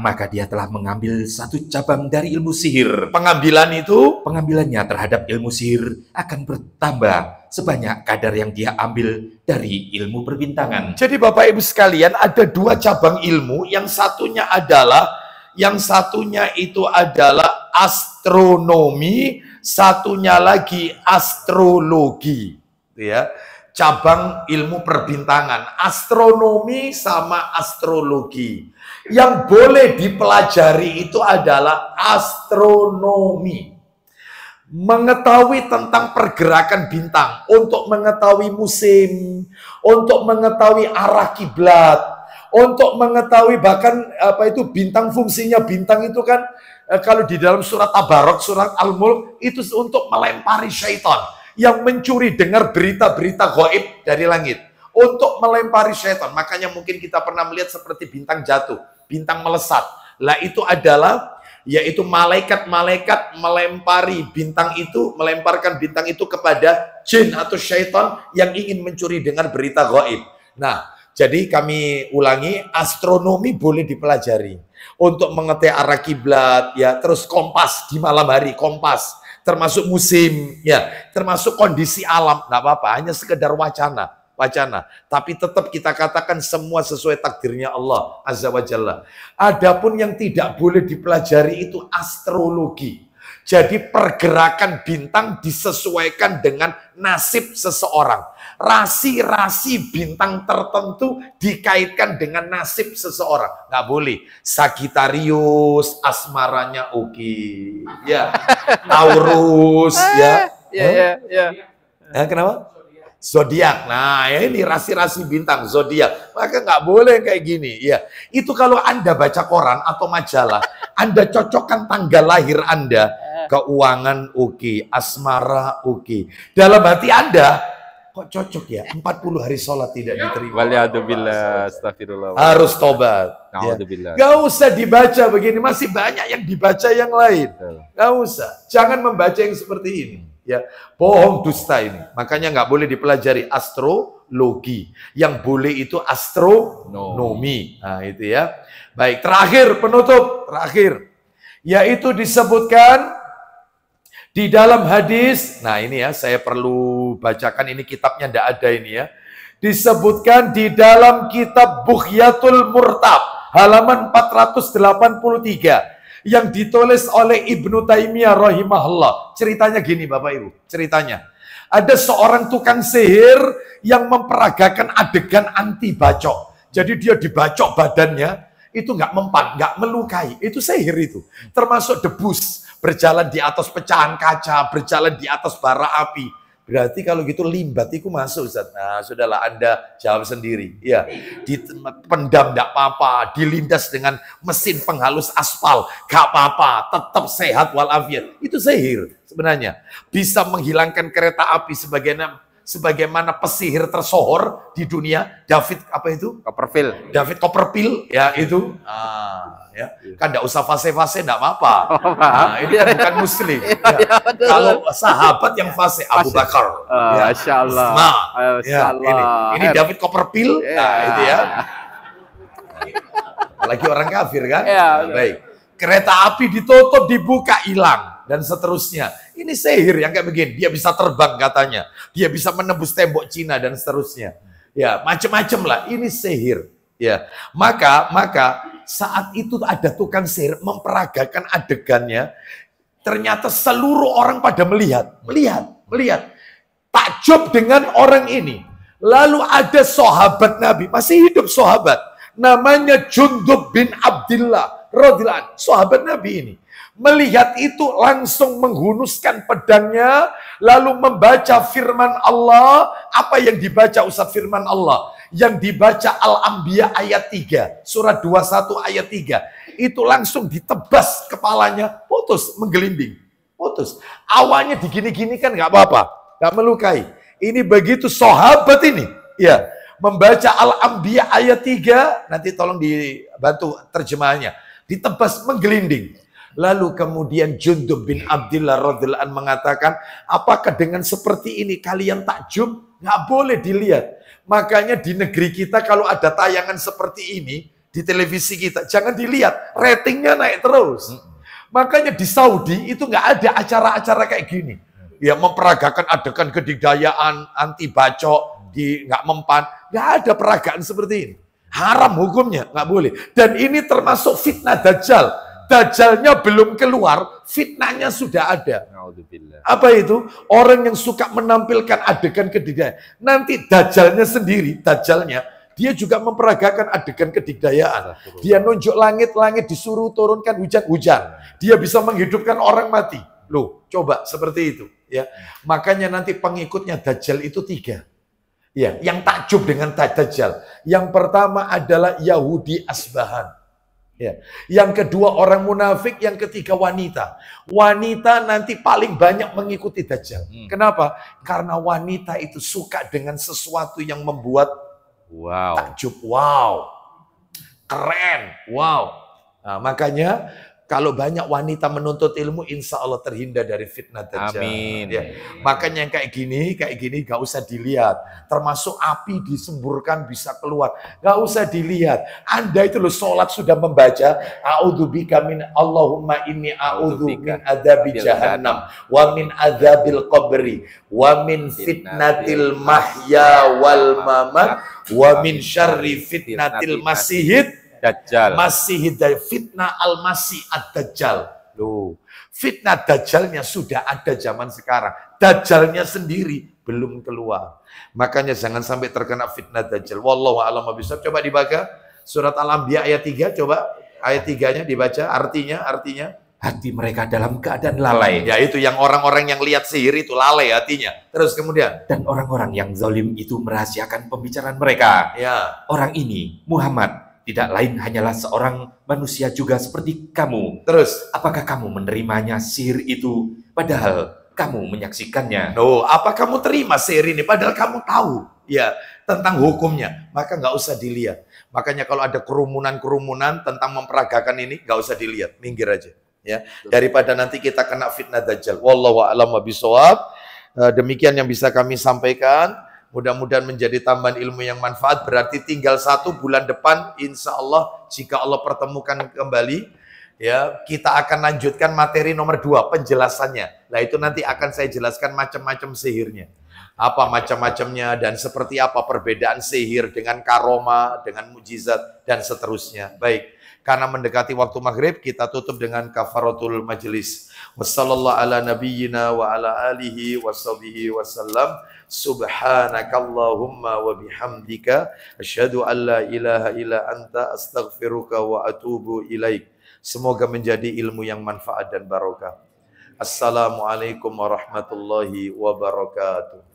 Maka dia telah mengambil satu cabang dari ilmu sihir. pengambilan itu Pengambilannya terhadap ilmu sihir akan bertambah sebanyak kadar yang dia ambil dari ilmu perbintangan. jadi Bapak Ibu sekalian ada dua cabang ilmu, yang satunya itu adalah astronomi, satunya lagi astrologi, ya. Cabang ilmu perbintangan, astronomi sama astrologi. Yang boleh dipelajari itu adalah astronomi. Mengetahui tentang pergerakan bintang, untuk mengetahui musim, untuk mengetahui arah kiblat, untuk mengetahui bahkan bintang, fungsinya bintang itu kan kalau di dalam surat Tabarok, surat Al-Mulk itu untuk melempari syaitan yang mencuri dengar berita-berita gaib dari langit, untuk melempari syaitan. Makanya mungkin kita pernah melihat seperti bintang jatuh, bintang melesat. Lah itu adalah yaitu malaikat-malaikat melemparkan bintang itu kepada jin atau syaitan yang ingin mencuri dengar berita gaib. Nah, jadi kami ulangi, astronomi boleh dipelajari untuk mengetahui arah kiblat, ya, terus kompas di malam hari, kompas, termasuk musim, ya, termasuk kondisi alam, nggak apa-apa, hanya sekedar wacana. Tapi tetap kita katakan semua sesuai takdirnya Allah Azza wa Jalla. Adapun yang tidak boleh dipelajari itu astrologi. Jadi pergerakan bintang disesuaikan dengan nasib seseorang. Rasi-rasi bintang tertentu dikaitkan dengan nasib seseorang. Nggak boleh. Sagittarius, asmaranya oke. Ya. Taurus, ya. Kenapa? Zodiak. Nah, ya ini rasi-rasi bintang zodiak. Maka nggak boleh kayak gini. Ya, itu kalau Anda baca koran atau majalah, Anda cocokkan tanggal lahir Anda, keuangan oke, asmara oke. Dalam hati Anda, kok cocok ya? 40 hari sholat tidak diterima. Waliyadzubillah, astagfirullah. Harus tobat. Ya. Gak usah dibaca begini, masih banyak yang dibaca yang lain. Gak usah. Jangan membaca yang seperti ini. Ya, bohong, dusta ini. Makanya nggak boleh dipelajari astrologi. Yang boleh itu astronomi. Nah, itu ya. Baik, terakhir, penutup. Yaitu disebutkan di dalam hadis. Nah, ini ya, saya perlu bacakan. Ini kitabnya nggak ada ini ya. Disebutkan di dalam kitab Bughyatul Murtab. Halaman 483. Yang ditulis oleh Ibnu Taimiyah rahimahullah. Ceritanya gini Bapak Ibu, ceritanya. Ada seorang tukang sihir yang memperagakan adegan anti bacok. Jadi dia dibacok badannya, itu nggak mempan, nggak melukai. Itu sihir itu. Termasuk debus, berjalan di atas pecahan kaca, berjalan di atas bara api. Berarti kalau gitu limbat itu masuk, Ustaz. Nah, sudahlah Anda jawab sendiri. Ya, dipendam enggak apa-apa, dilindas dengan mesin penghalus aspal, enggak apa-apa, tetap sehat walafiat. Itu sihir sebenarnya. Bisa menghilangkan kereta api sebagaimana pesihir tersohor di dunia, David David Copperfield, ya itu. Ya. Kan enggak usah fase-fase, enggak apa-apa. Nah, ini kan bukan muslim. Ya. Kalau sahabat yang fase, Abu Bakar. Ya. Masya Allah. Ya, ini David Copperfield. Nah, itu ya. Apalagi orang kafir kan? Ya, nah, baik. Kereta api ditutup, dibuka, hilang. Dan seterusnya. Ini sihir yang kayak begini. Dia bisa terbang katanya. Dia bisa menembus tembok Cina dan seterusnya. Ya, macam-macam lah. Ini sihir. Ya, maka saat itu ada tukang sihir memperagakan adegannya. Ternyata seluruh orang pada melihat. Takjub dengan orang ini. Lalu ada sahabat Nabi, masih hidup sahabat. Namanya Jundub bin Abdillah radhiyallahu anhu, sahabat Nabi ini. Melihat itu langsung menghunuskan pedangnya, lalu membaca firman Allah. Apa yang dibaca Ustaz firman Allah? Yang dibaca Al-Anbiya ayat 3, surat 21 ayat 3. Itu langsung ditebas kepalanya, putus, menggelinding. Putus. Awalnya digini-gini kan nggak apa-apa, nggak melukai. Ini begitu sahabat ini, ya, membaca Al-Anbiya ayat 3, nanti tolong dibantu terjemahannya. Ditebas, menggelinding. Lalu kemudian Jundub bin Abdillah radhiyallahu anhu mengatakan, apakah dengan seperti ini kalian takjub? Nggak boleh dilihat. Makanya di negeri kita kalau ada tayangan seperti ini di televisi kita, jangan dilihat, ratingnya naik terus. Makanya di Saudi itu nggak ada acara-acara kayak gini. Ya memperagakan adegan kedikdayaan, anti bacok, nggak mempan. Nggak ada peragaan seperti ini. Haram hukumnya, nggak boleh. Dan ini termasuk fitnah Dajjal. Dajjalnya belum keluar, fitnahnya sudah ada. Apa itu? Orang yang suka menampilkan adegan kedikdayaan. Nanti Dajjalnya sendiri, Dajjalnya, dia juga memperagakan adegan kedikdayaan. Dia nunjuk langit-langit, disuruh turunkan hujan-hujan. Dia bisa menghidupkan orang mati. Loh, coba seperti itu. Ya, makanya nanti pengikutnya Dajjal itu 3. Ya, yang takjub dengan Dajjal. Yang pertama adalah Yahudi Asbahan. Ya. Yang kedua orang munafik, yang ketiga wanita. Wanita nanti paling banyak mengikuti Dajjal. Kenapa? Karena wanita itu suka dengan sesuatu yang membuat takjub. Wow, keren, wow. Nah, makanya kalau banyak wanita menuntut ilmu, insya Allah terhindar dari fitnah Dajjal. Amin. Ya. Makanya yang kayak gini gak usah dilihat. Termasuk api disemburkan bisa keluar. Gak usah dilihat. Anda itu loh sholat sudah membaca, a'udzubika min Allahumma inni a'udzu min adzabi jahannam, wa min adzabil qabri, wa min fitnatil mahya wal mamat, wa min syarri fitnatil masihid Dajjal. Masih fitnah al-masih ad-Dajjal. Loh, fitnah Dajjalnya sudah ada zaman sekarang. Dajjalnya sendiri belum keluar. Makanya jangan sampai terkena fitnah Dajjal. Wallahu a'lam bishawab. Coba dibaca surat Al-Anbiya ayat 3, coba ayat 3-nya dibaca, artinya hati mereka dalam keadaan lalai. Ya itu yang orang-orang yang lihat sihir itu lalai hatinya. Terus kemudian dan orang-orang yang zalim itu merahasiakan pembicaraan mereka. Ya. Orang ini Muhammad tidak lain hanyalah seorang manusia juga seperti kamu. Terus, apakah kamu menerimanya sihir itu padahal kamu menyaksikannya? No, apa kamu terima sihir ini padahal kamu tahu ya tentang hukumnya? Maka nggak usah dilihat. Makanya kalau ada kerumunan-kerumunan tentang memperagakan ini nggak usah dilihat, minggir aja ya. Daripada nanti kita kena fitnah Dajjal. Wallahu a'lam bishawab. Demikian yang bisa kami sampaikan. Mudah-mudahan menjadi tambahan ilmu yang manfaat. Berarti tinggal 1 bulan depan, insya Allah jika Allah pertemukan kembali, ya kita akan lanjutkan materi nomor 2, penjelasannya. Nah itu nanti akan saya jelaskan macam-macam sihirnya, apa macam-macamnya dan seperti apa perbedaan sihir dengan karoma, dengan mujizat dan seterusnya. Baik, karena mendekati waktu maghrib, kita tutup dengan kafaratul majelis. Wassallallahu ala nabiyyina wa ala alihi washabihi wasallam. Subhanakallahumma wa bihamdika asyhadu an la ilaha illa anta astaghfiruka wa atubu ilaik. Semoga menjadi ilmu yang manfaat dan barokah. Assalamualaikum warahmatullahi wabarakatuh.